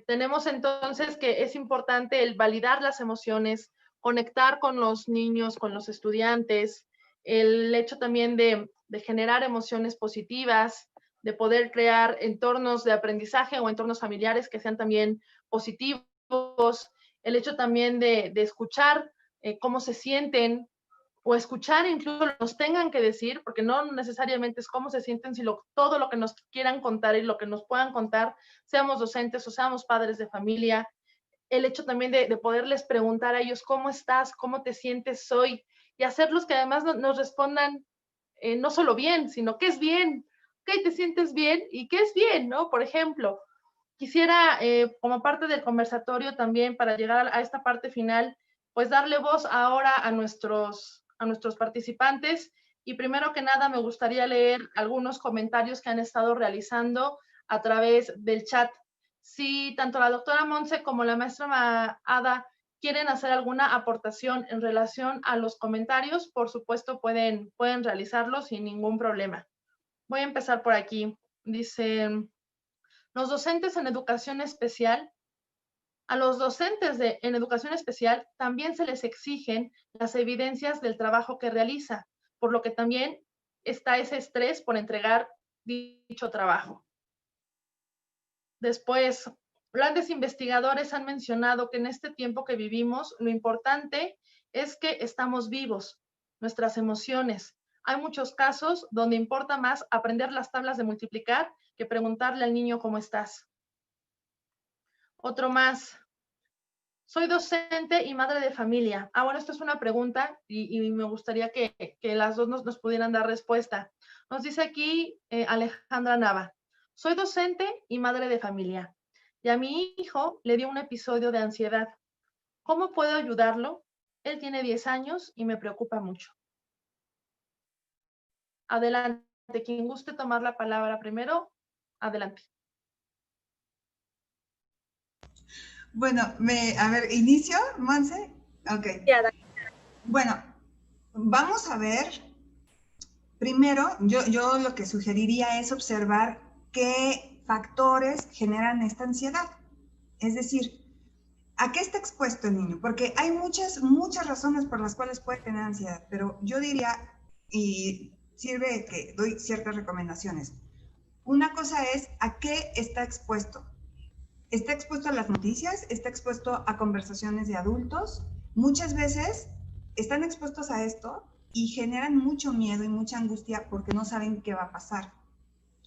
tenemos entonces que es importante el validar las emociones, conectar con los niños, con los estudiantes, el hecho también de generar emociones positivas, de poder crear entornos de aprendizaje o entornos familiares que sean también positivos, el hecho también de escuchar cómo se sienten, o escuchar incluso nos tengan que decir, porque no necesariamente es cómo se sienten, sino todo lo que nos quieran contar y lo que nos puedan contar, seamos docentes o seamos padres de familia. El hecho también de poderles preguntar a ellos cómo estás, cómo te sientes hoy, y hacerlos que además nos respondan no solo bien, sino qué es bien, qué te sientes bien y qué es bien, ¿no? Por ejemplo, quisiera, como parte del conversatorio también, para llegar a esta parte final, pues darle voz ahora a nuestros participantes. Y primero que nada, me gustaría leer algunos comentarios que han estado realizando a través del chat. Si tanto la doctora Monse como la maestra Ada quieren hacer alguna aportación en relación a los comentarios, por supuesto pueden realizarlo sin ningún problema. Voy a empezar por aquí. Dice, los docentes en educación especial A los docentes en educación especial también se les exigen las evidencias del trabajo que realiza, por lo que también está ese estrés por entregar dicho trabajo. Después, grandes investigadores han mencionado que en este tiempo que vivimos, lo importante es que estamos vivos, nuestras emociones. Hay muchos casos donde importa más aprender las tablas de multiplicar que preguntarle al niño cómo estás. Otro más. Soy docente y madre de familia. Bueno, esto es una pregunta y me gustaría que las dos nos pudieran dar respuesta. Nos dice aquí Alejandra Nava. Soy docente y madre de familia. Y a mi hijo le dio un episodio de ansiedad. ¿Cómo puedo ayudarlo? Él tiene 10 años y me preocupa mucho. Adelante. Quien guste tomar la palabra primero, adelante. Bueno, a ver, ¿inicio, Monse? Ok. Bueno, vamos a ver. Primero, yo lo que sugeriría es observar qué factores generan esta ansiedad. Es decir, ¿a qué está expuesto el niño? Porque hay muchas razones por las cuales puede tener ansiedad, pero yo diría, y sirve que doy ciertas recomendaciones. Una cosa es a qué está expuesto. Está expuesto a las noticias, está expuesto a conversaciones de adultos. Muchas veces están expuestos a esto y generan mucho miedo y mucha angustia porque no saben qué va a pasar,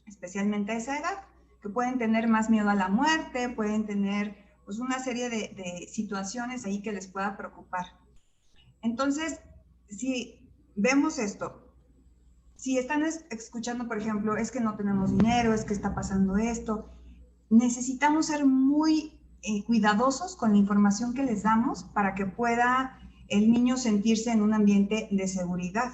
especialmente a esa edad, que pueden tener más miedo a la muerte, pueden tener pues, una serie de situaciones ahí que les pueda preocupar. Entonces, si vemos esto, si están escuchando, por ejemplo, es que no tenemos dinero, es que está pasando esto, necesitamos ser muy cuidadosos con la información que les damos para que pueda el niño sentirse en un ambiente de seguridad.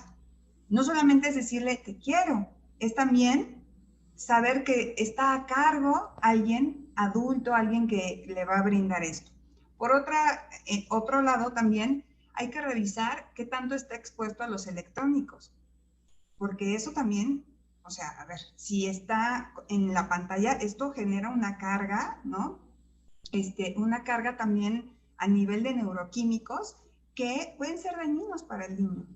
No solamente es decirle te quiero, es también saber que está a cargo alguien adulto, alguien que le va a brindar esto. Por otro lado también hay que revisar qué tanto está expuesto a los electrónicos, porque eso también, o sea, a ver, si está en la pantalla, esto genera una carga, ¿no? Una carga también a nivel de neuroquímicos que pueden ser dañinos para el niño.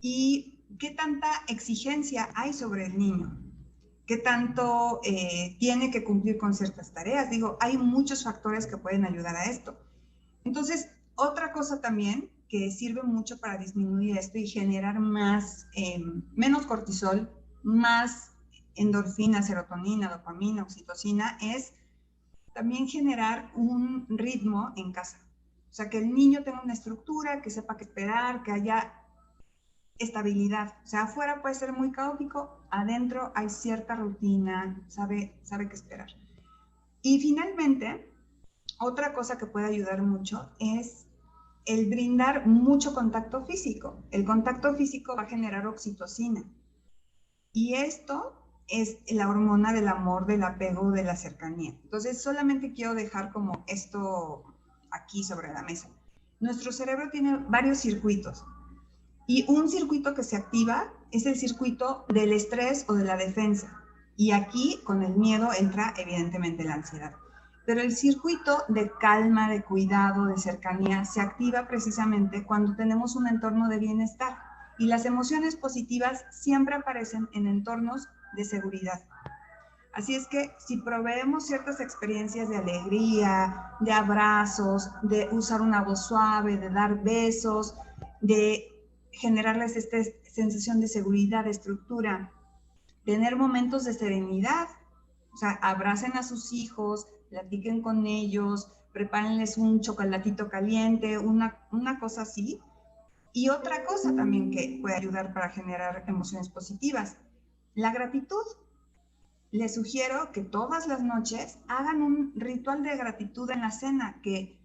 ¿Y qué tanta exigencia hay sobre el niño? ¿Qué tanto tiene que cumplir con ciertas tareas? Digo, hay muchos factores que pueden ayudar a esto. Entonces, otra cosa también que sirve mucho para disminuir esto y generar menos cortisol, más endorfina, serotonina, dopamina, oxitocina, es también generar un ritmo en casa. O sea, que el niño tenga una estructura, que sepa qué esperar, que haya estabilidad. O sea, afuera puede ser muy caótico, adentro hay cierta rutina, sabe qué esperar. Y finalmente, otra cosa que puede ayudar mucho es el brindar mucho contacto físico. El contacto físico va a generar oxitocina. Y esto es la hormona del amor, del apego, de la cercanía. Entonces, solamente quiero dejar como esto aquí sobre la mesa. Nuestro cerebro tiene varios circuitos. Y un circuito que se activa es el circuito del estrés o de la defensa. Y aquí, con el miedo, entra evidentemente la ansiedad. Pero el circuito de calma, de cuidado, de cercanía, se activa precisamente cuando tenemos un entorno de bienestar. Y las emociones positivas siempre aparecen en entornos de seguridad. Así es que si proveemos ciertas experiencias de alegría, de abrazos, de usar una voz suave, de dar besos, de generarles esta sensación de seguridad, de estructura, tener momentos de serenidad, o sea, abracen a sus hijos, platiquen con ellos, prepárenles un chocolatito caliente, una cosa así. Y otra cosa también que puede ayudar para generar emociones positivas, la gratitud. Les sugiero que todas las noches hagan un ritual de gratitud en la cena, que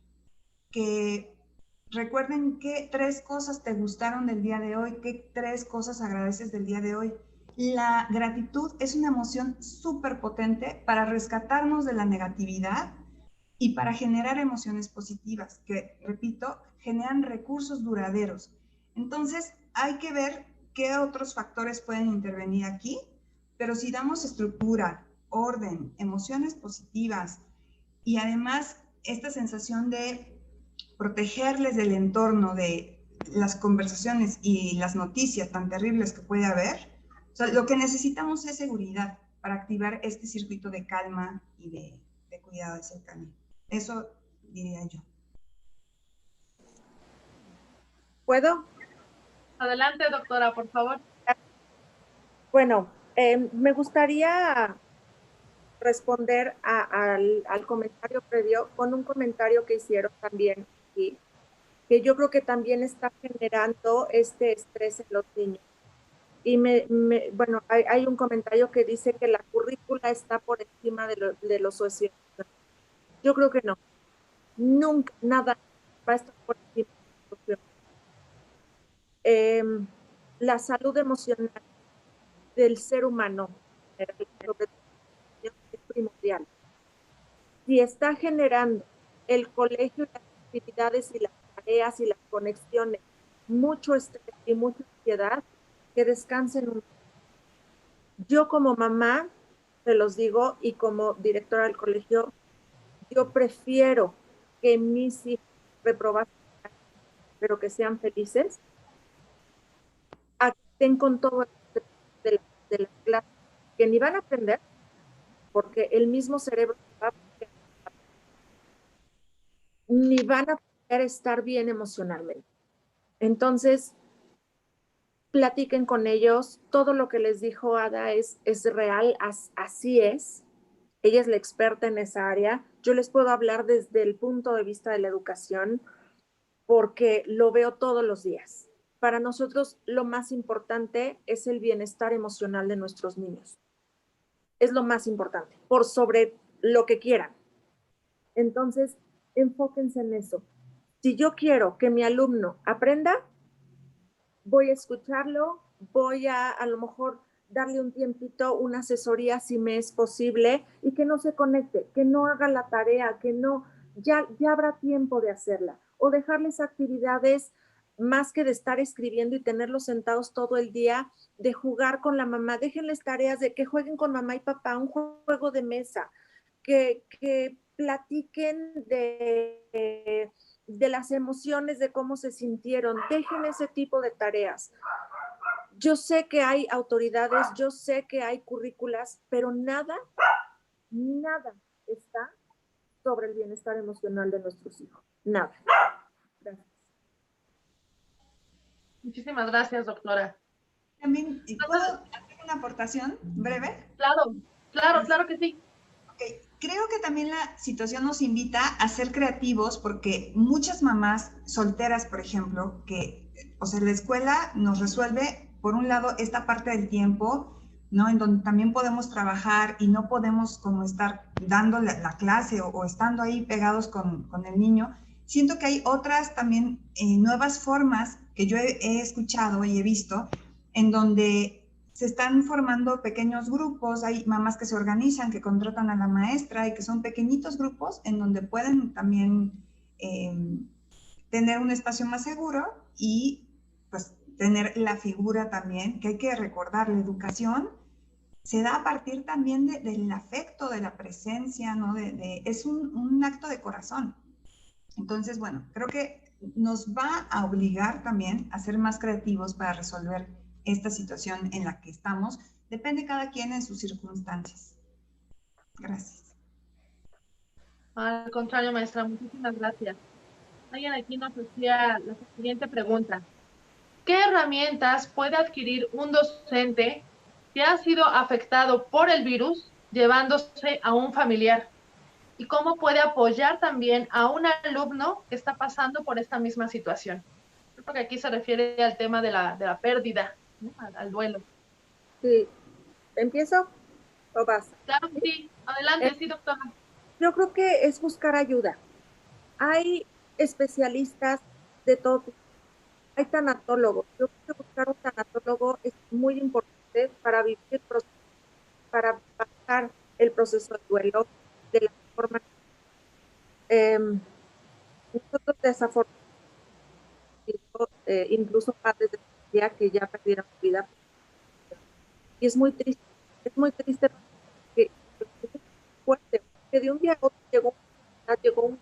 recuerden qué 3 cosas te gustaron del día de hoy, qué 3 cosas agradeces del día de hoy. La gratitud es una emoción súper potente para rescatarnos de la negatividad y para generar emociones positivas, que, repito, generan recursos duraderos. Entonces, hay que ver qué otros factores pueden intervenir aquí, pero si damos estructura, orden, emociones positivas y además esta sensación de protegerles del entorno, de las conversaciones y las noticias tan terribles que puede haber. O sea, lo que necesitamos es seguridad para activar este circuito de calma y de cuidado de cercanía. Eso diría yo. ¿Puedo? Adelante, doctora, por favor. Bueno, me gustaría responder al comentario previo con un comentario que hicieron también aquí, que yo creo que también está generando este estrés en los niños. Y bueno, hay un comentario que dice que la currícula está por encima de lo socioeconómico. Yo creo que no. Nunca, nada va a estar por encima de lo socioeconómico. La salud emocional del ser humano, sobre todo, es primordial. Si está generando el colegio, las actividades y las tareas y las conexiones, mucho estrés y mucha ansiedad, que descansen un. Yo como mamá, te los digo, y como directora del colegio, yo prefiero que mis hijos reprobasen, pero que sean felices, a que estén con todo el estrés de la clase, que ni van a aprender, porque el mismo cerebro va a ni van a poder estar bien emocionalmente. Entonces, platiquen con ellos, todo lo que les dijo Ada es real, así es. Ella es la experta en esa área. Yo les puedo hablar desde el punto de vista de la educación porque lo veo todos los días. Para nosotros lo más importante es el bienestar emocional de nuestros niños. Es lo más importante, por sobre lo que quieran. Entonces, enfóquense en eso. Si yo quiero que mi alumno aprenda, voy a escucharlo, voy a lo mejor darle un tiempito, una asesoría si me es posible y que no se conecte, que no haga la tarea, que no, ya habrá tiempo de hacerla o dejarles actividades más que de estar escribiendo y tenerlos sentados todo el día, de jugar con la mamá, déjenles tareas de que jueguen con mamá y papá, un juego de mesa, que platiquen de las emociones, de cómo se sintieron, dejen ese tipo de tareas. Yo sé que hay autoridades, yo sé que hay currículas, pero nada está sobre el bienestar emocional de nuestros hijos. Nada. Gracias. Muchísimas gracias, doctora. También, ¿puedo hacer una aportación breve? Claro que sí. Okay. Creo que también la situación nos invita a ser creativos porque muchas mamás solteras, por ejemplo, que, o sea, la escuela nos resuelve, por un lado, esta parte del tiempo, ¿no? En donde también podemos trabajar y no podemos como estar dando la clase o estando ahí pegados con el niño. Siento que hay otras también nuevas formas que yo he escuchado y he visto en donde se están formando pequeños grupos, hay mamás que se organizan, que contratan a la maestra y que son pequeñitos grupos en donde pueden también tener un espacio más seguro y pues tener la figura también, que hay que recordar, la educación se da a partir también del afecto, de la presencia, ¿no? Es un acto de corazón. Entonces, bueno, creo que nos va a obligar también a ser más creativos para resolver esta situación en la que estamos. Depende cada quien en sus circunstancias. Gracias. Al contrario, maestra, muchísimas gracias. Alguien aquí nos hacía la siguiente pregunta. ¿Qué herramientas puede adquirir un docente que ha sido afectado por el virus llevándose a un familiar? ¿Y cómo puede apoyar también a un alumno que está pasando por esta misma situación? Creo que aquí se refiere al tema de la pérdida, ¿no? Al duelo. Sí. ¿Empiezo o vas? Claro que sí. Adelante, sí, doctora. Yo creo que es buscar ayuda. Hay especialistas de todo tipo. Hay tanatólogos. Yo creo que buscar un tanatólogo es muy importante para vivir el proceso, para pasar el proceso de duelo de la forma. Nosotros desafortunadamente, incluso padres de familia que ya perdieron su vida. Y es muy triste que es fuerte, que de un día a otro llegó un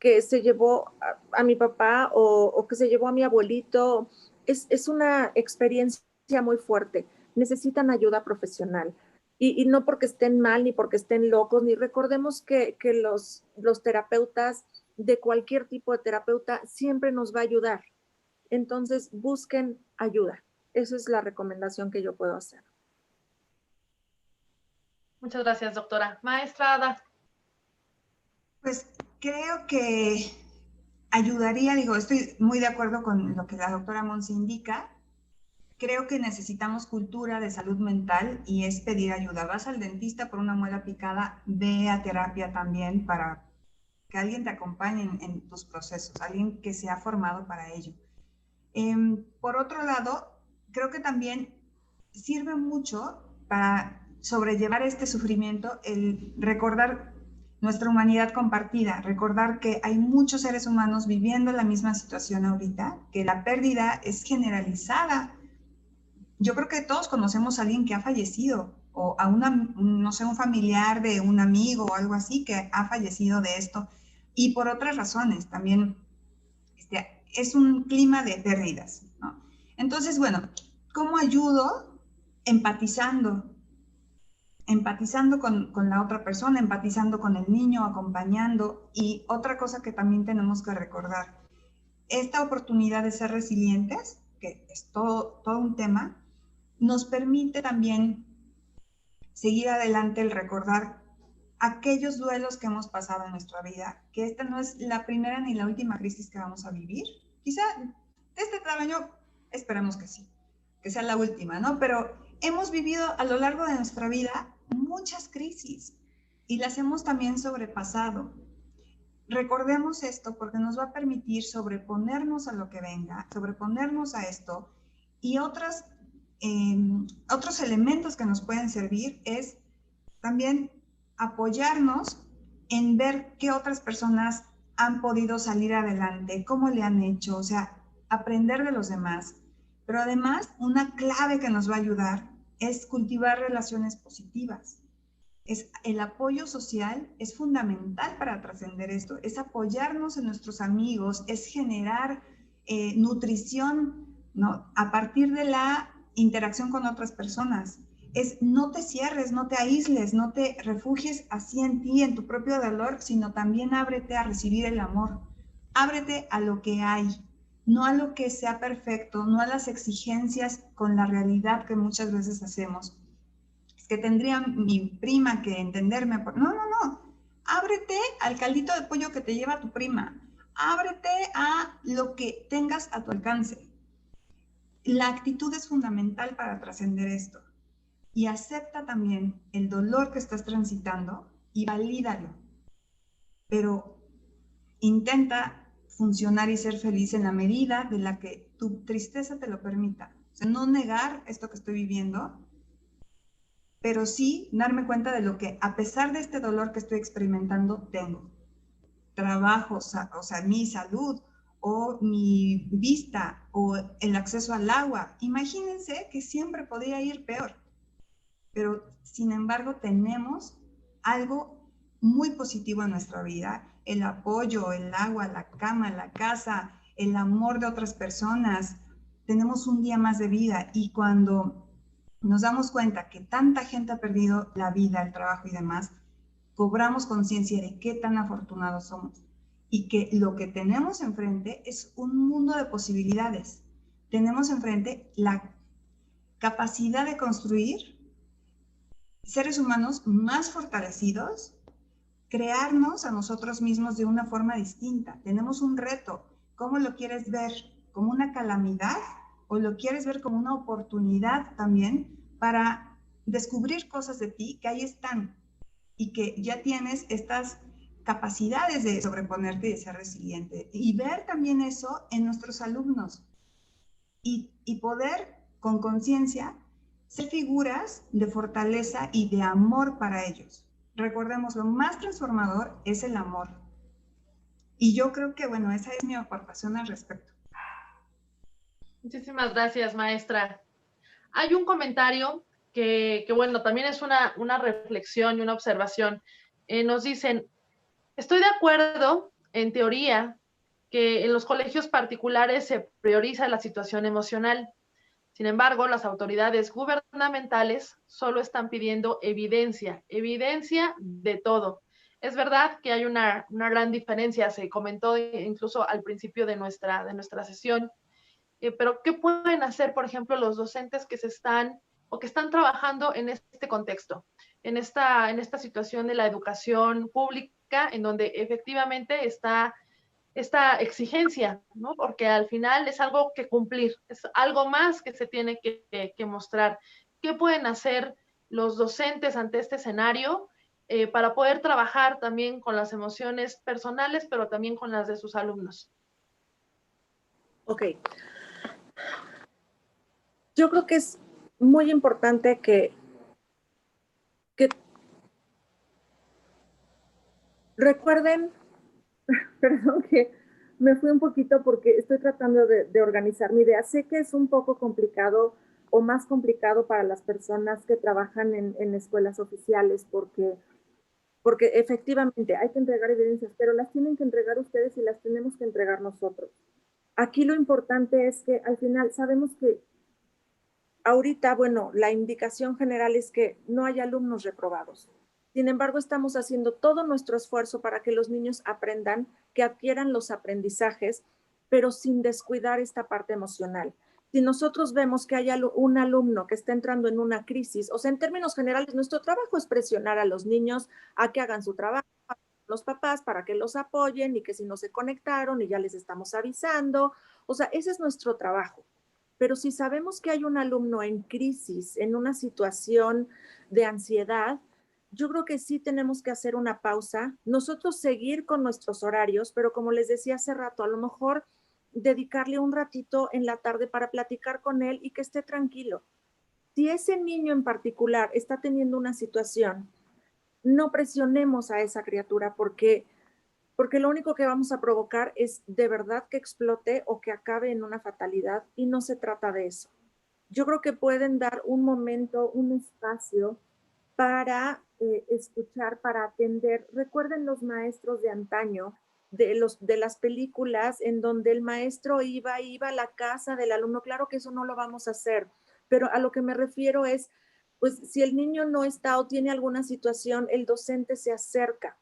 que se llevó a mi papá o que se llevó a mi abuelito. Es una experiencia muy fuerte. Necesitan ayuda profesional. Y no porque estén mal, ni porque estén locos, ni recordemos que los terapeutas, de cualquier tipo de terapeuta, siempre nos va a ayudar. Entonces, busquen ayuda. Esa es la recomendación que yo puedo hacer. Muchas gracias, doctora. Maestra Ada. Pues creo que ayudaría, digo, estoy muy de acuerdo con lo que la doctora Monse indica. Creo que necesitamos cultura de salud mental y es pedir ayuda. Vas al dentista por una muela picada, ve a terapia también para que alguien te acompañe en tus procesos, alguien que se ha formado para ello. Por otro lado, creo que también sirve mucho para sobrellevar este sufrimiento el recordar nuestra humanidad compartida, recordar que hay muchos seres humanos viviendo la misma situación ahorita, que la pérdida es generalizada. Yo creo que todos conocemos a alguien que ha fallecido o a no sé, un familiar de un amigo o algo así que ha fallecido de esto. Y por otras razones también es un clima de pérdidas, ¿no? Entonces, bueno, ¿cómo ayudo? Empatizando con la otra persona, empatizando con el niño, acompañando. Y otra cosa que también tenemos que recordar, esta oportunidad de ser resilientes, que es todo un tema, nos permite también seguir adelante el recordar aquellos duelos que hemos pasado en nuestra vida, que esta no es la primera ni la última crisis que vamos a vivir. Quizá de este tamaño, esperemos que sí, que sea la última, ¿no? Pero hemos vivido a lo largo de nuestra vida muchas crisis y las hemos también sobrepasado. Recordemos esto porque nos va a permitir sobreponernos a lo que venga, sobreponernos a esto y otros elementos que nos pueden servir es también apoyarnos en ver qué otras personas han podido salir adelante, cómo le han hecho, o sea, aprender de los demás. Pero además, una clave que nos va a ayudar es cultivar relaciones positivas. El apoyo social es fundamental para trascender esto, es apoyarnos en nuestros amigos, es generar nutrición, ¿no? A partir de la interacción con otras personas. Es no te cierres, no te aísles, no te refugies así en ti, en tu propio dolor, sino también ábrete a recibir el amor. Ábrete a lo que hay, no a lo que sea perfecto, no a las exigencias con la realidad que muchas veces hacemos. Es que tendría mi prima que entenderme. No. Ábrete al caldito de pollo que te lleva tu prima. Ábrete a lo que tengas a tu alcance. La actitud es fundamental para trascender esto. Y acepta también el dolor que estás transitando y valídalo. Pero intenta funcionar y ser feliz en la medida de la que tu tristeza te lo permita. O sea, no negar esto que estoy viviendo, pero sí darme cuenta de lo que, a pesar de este dolor que estoy experimentando, tengo. Trabajo, o sea, mi salud, o mi vista, o el acceso al agua. Imagínense que siempre podría ir peor. Pero, sin embargo, tenemos algo muy positivo en nuestra vida. El apoyo, el agua, la cama, la casa, el amor de otras personas. Tenemos un día más de vida y cuando nos damos cuenta que tanta gente ha perdido la vida, el trabajo y demás, cobramos conciencia de qué tan afortunados somos y que lo que tenemos enfrente es un mundo de posibilidades. Tenemos enfrente la capacidad de construir seres humanos más fortalecidos, crearnos a nosotros mismos de una forma distinta. Tenemos un reto. ¿Cómo lo quieres ver? ¿Como una calamidad? ¿O lo quieres ver como una oportunidad también para descubrir cosas de ti que ahí están y que ya tienes estas capacidades de sobreponerte y de ser resiliente? Y ver también eso en nuestros alumnos y poder con conciencia ser figuras de fortaleza y de amor para ellos. Recordemos, lo más transformador es el amor. Y yo creo que, bueno, esa es mi aportación al respecto. Muchísimas gracias, maestra. Hay un comentario que bueno, también es una reflexión y una observación. Nos dicen, estoy de acuerdo en teoría, que en los colegios particulares se prioriza la situación emocional. Sin embargo, las autoridades gubernamentales solo están pidiendo evidencia, evidencia de todo. Es verdad que hay una gran diferencia, se comentó incluso al principio de nuestra sesión, pero ¿qué pueden hacer, por ejemplo, los docentes que se están o que están trabajando en este contexto, en esta situación de la educación pública, en donde efectivamente está esta exigencia, ¿no? Porque al final es algo que cumplir, es algo más que se tiene que mostrar. ¿Qué pueden hacer los docentes ante este escenario para poder trabajar también con las emociones personales, pero también con las de sus alumnos? Ok. Yo creo que es muy importante que recuerden, perdón que me fui un poquito porque estoy tratando de organizar mi idea. Sé que es un poco complicado o más complicado para las personas que trabajan en escuelas oficiales porque efectivamente hay que entregar evidencias, pero las tienen que entregar ustedes y las tenemos que entregar nosotros. Aquí lo importante es que al final sabemos que ahorita, bueno, la indicación general es que no hay alumnos reprobados. Sin embargo, estamos haciendo todo nuestro esfuerzo para que los niños aprendan, que adquieran los aprendizajes, pero sin descuidar esta parte emocional. Si nosotros vemos que hay un alumno que está entrando en una crisis, o sea, en términos generales, nuestro trabajo es presionar a los niños a que hagan su trabajo, a los papás para que los apoyen y que si no se conectaron y ya les estamos avisando. O sea, ese es nuestro trabajo. Pero si sabemos que hay un alumno en crisis, en una situación de ansiedad, yo creo que sí tenemos que hacer una pausa, nosotros seguir con nuestros horarios, pero como les decía hace rato, a lo mejor dedicarle un ratito en la tarde para platicar con él y que esté tranquilo. Si ese niño en particular está teniendo una situación, no presionemos a esa criatura porque lo único que vamos a provocar es de verdad que explote o que acabe en una fatalidad y no se trata de eso. Yo creo que pueden dar un momento, un espacio para escuchar, para atender. Recuerden los maestros de antaño, de las películas en donde el maestro iba a la casa del alumno. Claro que eso no lo vamos a hacer, pero a lo que me refiero es, pues si el niño no está o tiene alguna situación, el docente se acerca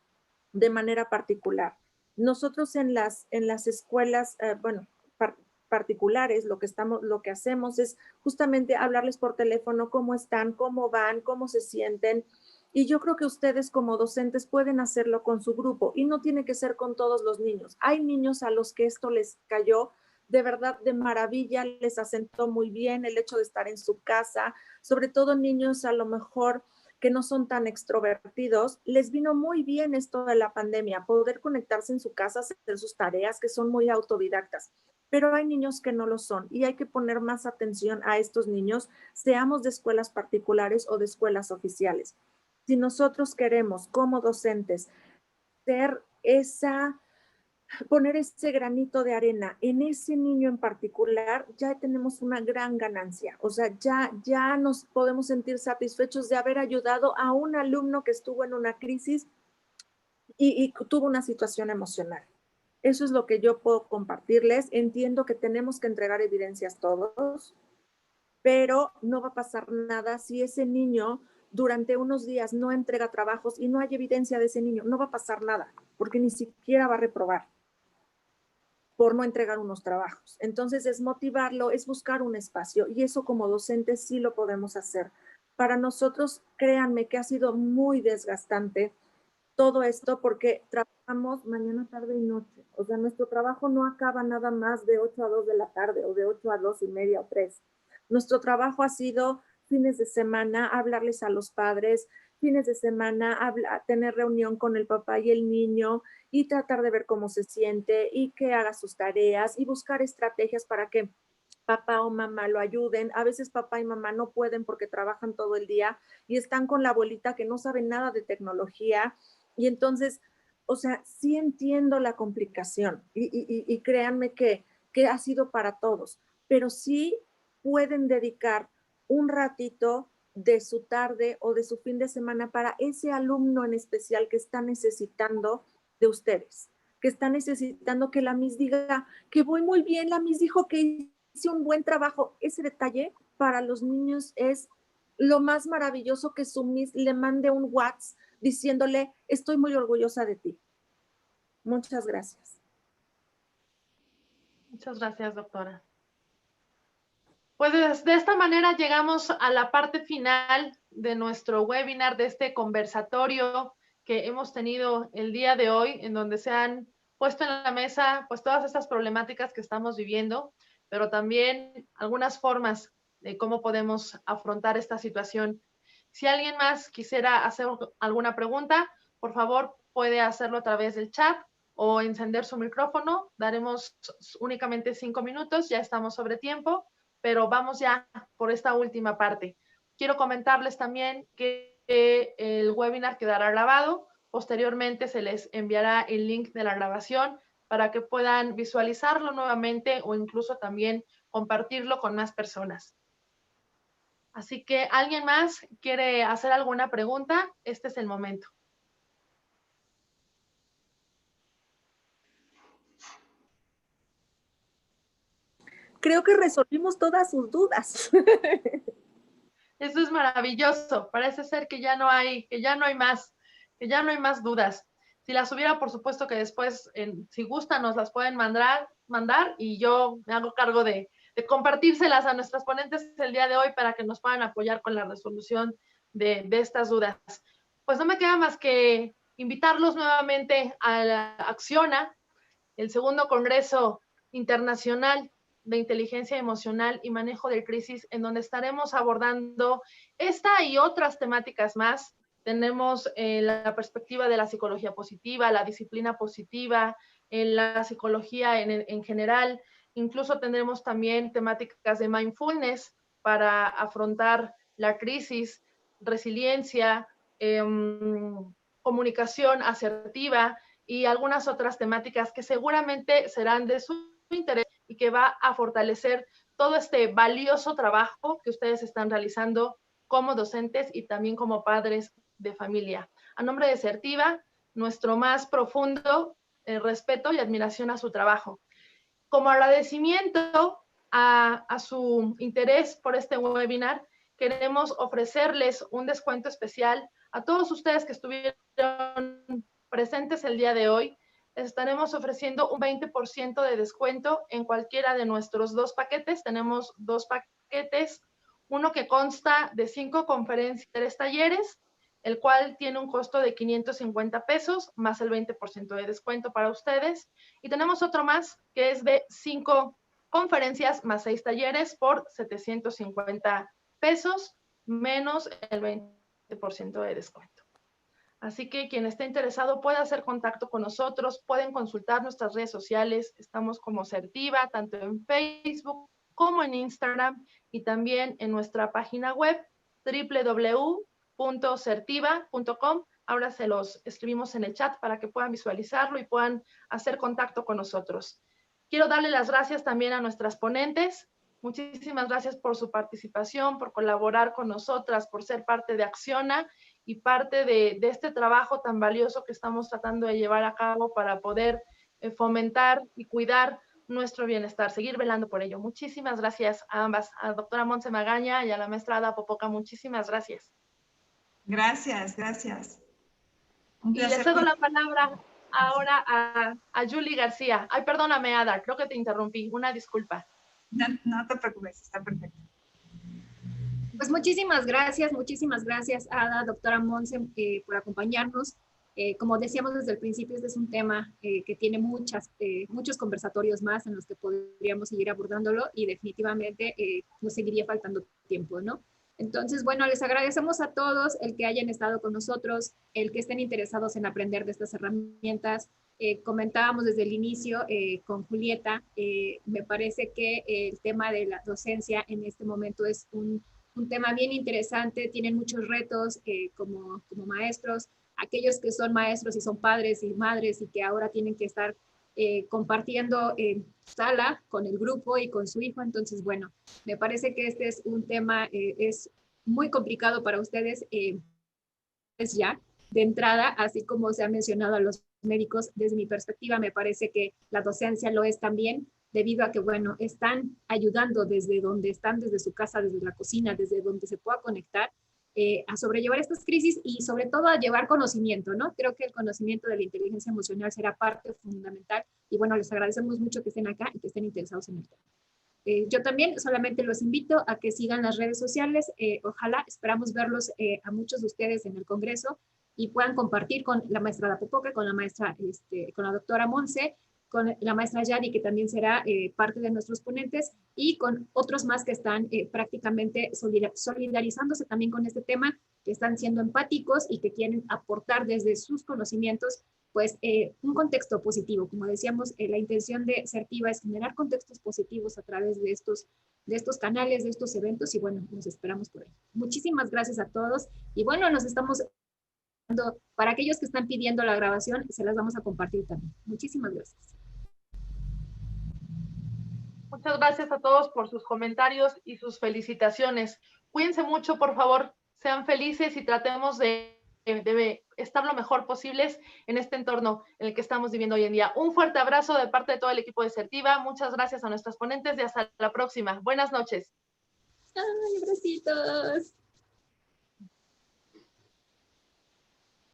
de manera particular. Nosotros en las escuelas, bueno, particulares, lo que hacemos es justamente hablarles por teléfono cómo están, cómo van, cómo se sienten. Y yo creo que ustedes como docentes pueden hacerlo con su grupo y no tiene que ser con todos los niños. Hay niños a los que esto les cayó de verdad de maravilla, les asentó muy bien el hecho de estar en su casa, sobre todo niños a lo mejor que no son tan extrovertidos, les vino muy bien esto de la pandemia, poder conectarse en su casa, hacer sus tareas, que son muy autodidactas. Pero hay niños que no lo son y hay que poner más atención a estos niños, seamos de escuelas particulares o de escuelas oficiales. Si nosotros queremos, como docentes, ser esa poner ese granito de arena en ese niño en particular, ya tenemos una gran ganancia. O sea, ya nos podemos sentir satisfechos de haber ayudado a un alumno que estuvo en una crisis y tuvo una situación emocional. Eso es lo que yo puedo compartirles. Entiendo que tenemos que entregar evidencias todos, pero no va a pasar nada si ese niño durante unos días no entrega trabajos y no hay evidencia de ese niño. No va a pasar nada, porque ni siquiera va a reprobar por no entregar unos trabajos. Entonces es motivarlo, es buscar un espacio y eso como docentes sí lo podemos hacer. Para nosotros, créanme que ha sido muy desgastante todo esto porque trabajamos mañana, tarde y noche. O sea, nuestro trabajo no acaba nada más de 8 a 2 de la tarde o de 8 a 2 y media o 3. Nuestro trabajo ha sido fines de semana, hablarles a los padres, fines de semana, tener reunión con el papá y el niño y tratar de ver cómo se siente y que haga sus tareas y buscar estrategias para que papá o mamá lo ayuden. A veces papá y mamá no pueden porque trabajan todo el día y están con la abuelita que no sabe nada de tecnología. Y entonces, o sea, sí entiendo la complicación y créanme que ha sido para todos, pero sí pueden dedicar un ratito de su tarde o de su fin de semana para ese alumno en especial que está necesitando de ustedes. que está necesitando que la Miss diga que voy muy bien, la Miss dijo que hice un buen trabajo. Ese detalle para los niños es lo más maravilloso, que su Miss le mande un WhatsApp diciéndole, estoy muy orgullosa de ti. Muchas gracias. Muchas gracias, doctora. Pues de esta manera llegamos a la parte final de nuestro webinar, de este conversatorio que hemos tenido el día de hoy, en donde se han puesto en la mesa pues todas estas problemáticas que estamos viviendo, pero también algunas formas de cómo podemos afrontar esta situación. Si alguien más quisiera hacer alguna pregunta, por favor puede hacerlo a través del chat o encender su micrófono. Daremos únicamente 5 minutos, ya estamos sobre tiempo, pero vamos ya por esta última parte. Quiero comentarles también que el webinar quedará grabado. Posteriormente se les enviará el link de la grabación para que puedan visualizarlo nuevamente o incluso también compartirlo con más personas. Así que, ¿alguien más quiere hacer alguna pregunta? Este es el momento. Creo que resolvimos todas sus dudas. Eso es maravilloso. Parece ser que ya no hay más dudas. Si las hubiera, por supuesto que después, si gustan, nos las pueden mandar y yo me hago cargo de compartírselas a nuestras ponentes el día de hoy para que nos puedan apoyar con la resolución de estas dudas. Pues no me queda más que invitarlos nuevamente a la Acciona, el segundo Congreso Internacional de Inteligencia Emocional y Manejo de Crisis, en donde estaremos abordando esta y otras temáticas más. Tenemos la perspectiva de la psicología positiva, la disciplina positiva, la psicología en general. Incluso tendremos también temáticas de mindfulness para afrontar la crisis, resiliencia, comunicación asertiva y algunas otras temáticas que seguramente serán de su interés y que va a fortalecer todo este valioso trabajo que ustedes están realizando como docentes y también como padres de familia. A nombre de Certiva, nuestro más profundo respeto y admiración a su trabajo. Como agradecimiento a su interés por este webinar, queremos ofrecerles un descuento especial a todos ustedes que estuvieron presentes el día de hoy. Les estaremos ofreciendo un 20% de descuento en cualquiera de nuestros 2 paquetes. Tenemos 2 paquetes, uno que consta de 5 conferencias y 3 talleres, el cual tiene un costo de 550 pesos más el 20% de descuento para ustedes. Y tenemos otro más que es de 5 conferencias más 6 talleres por 750 pesos menos el 20% de descuento. Así que quien esté interesado puede hacer contacto con nosotros, pueden consultar nuestras redes sociales. Estamos como Certiva, tanto en Facebook como en Instagram y también en nuestra página web www.certiva.com. Ahora se los escribimos en el chat para que puedan visualizarlo y puedan hacer contacto con nosotros. Quiero darle las gracias también a nuestras ponentes. Muchísimas gracias por su participación, por colaborar con nosotras, por ser parte de Acciona y parte de este trabajo tan valioso que estamos tratando de llevar a cabo para poder fomentar y cuidar nuestro bienestar, seguir velando por ello. Muchísimas gracias a ambas, a la doctora Montse Magaña y a la maestra Ada Popoca. Muchísimas gracias. Gracias, gracias. Y le cedo la palabra ahora a Julie García. Ay, perdóname, Ada, creo que te interrumpí. Una disculpa. No te preocupes, está perfecto. Pues muchísimas gracias, Ada, doctora Montse, por acompañarnos. Como decíamos desde el principio, este es un tema que tiene muchos conversatorios más en los que podríamos seguir abordándolo y definitivamente nos seguiría faltando tiempo, ¿no? Entonces, bueno, les agradecemos a todos el que hayan estado con nosotros, el que estén interesados en aprender de estas herramientas. Comentábamos desde el inicio con Julieta, me parece que el tema de la docencia en este momento es un tema bien interesante, tienen muchos retos como maestros, aquellos que son maestros y son padres y madres y que ahora tienen que estar compartiendo sala con el grupo y con su hijo. Entonces, bueno, me parece que este es un tema, es muy complicado para ustedes, es ya de entrada, así como se ha mencionado a los médicos. Desde mi perspectiva, me parece que la docencia lo es también, debido a que, bueno, están ayudando desde donde están, desde su casa, desde la cocina, desde donde se pueda conectar, a sobrellevar estas crisis y sobre todo a llevar conocimiento, ¿no? Creo que el conocimiento de la inteligencia emocional será parte fundamental y bueno, les agradecemos mucho que estén acá y que estén interesados en el tema. Yo también solamente los invito a que sigan las redes sociales, ojalá esperamos verlos a muchos de ustedes en el Congreso y puedan compartir con la maestra Dapopoca, con la maestra, con la doctora Monse, con la maestra Yadi, que también será parte de nuestros ponentes, y con otros más que están prácticamente solidarizándose también con este tema, que están siendo empáticos y que quieren aportar desde sus conocimientos, pues, un contexto positivo. Como decíamos, la intención de Certiva es generar contextos positivos a través de estos canales, de estos eventos, y bueno, nos esperamos por ahí. Muchísimas gracias a todos, y bueno, nos estamos... Para aquellos que están pidiendo la grabación, se las vamos a compartir también. Muchísimas gracias. Muchas gracias a todos por sus comentarios y sus felicitaciones. Cuídense mucho, por favor, sean felices y tratemos de estar lo mejor posibles en este entorno en el que estamos viviendo hoy en día. Un fuerte abrazo de parte de todo el equipo de Certiva. Muchas gracias a nuestros ponentes y hasta la próxima. Buenas noches. Ay, abracitos.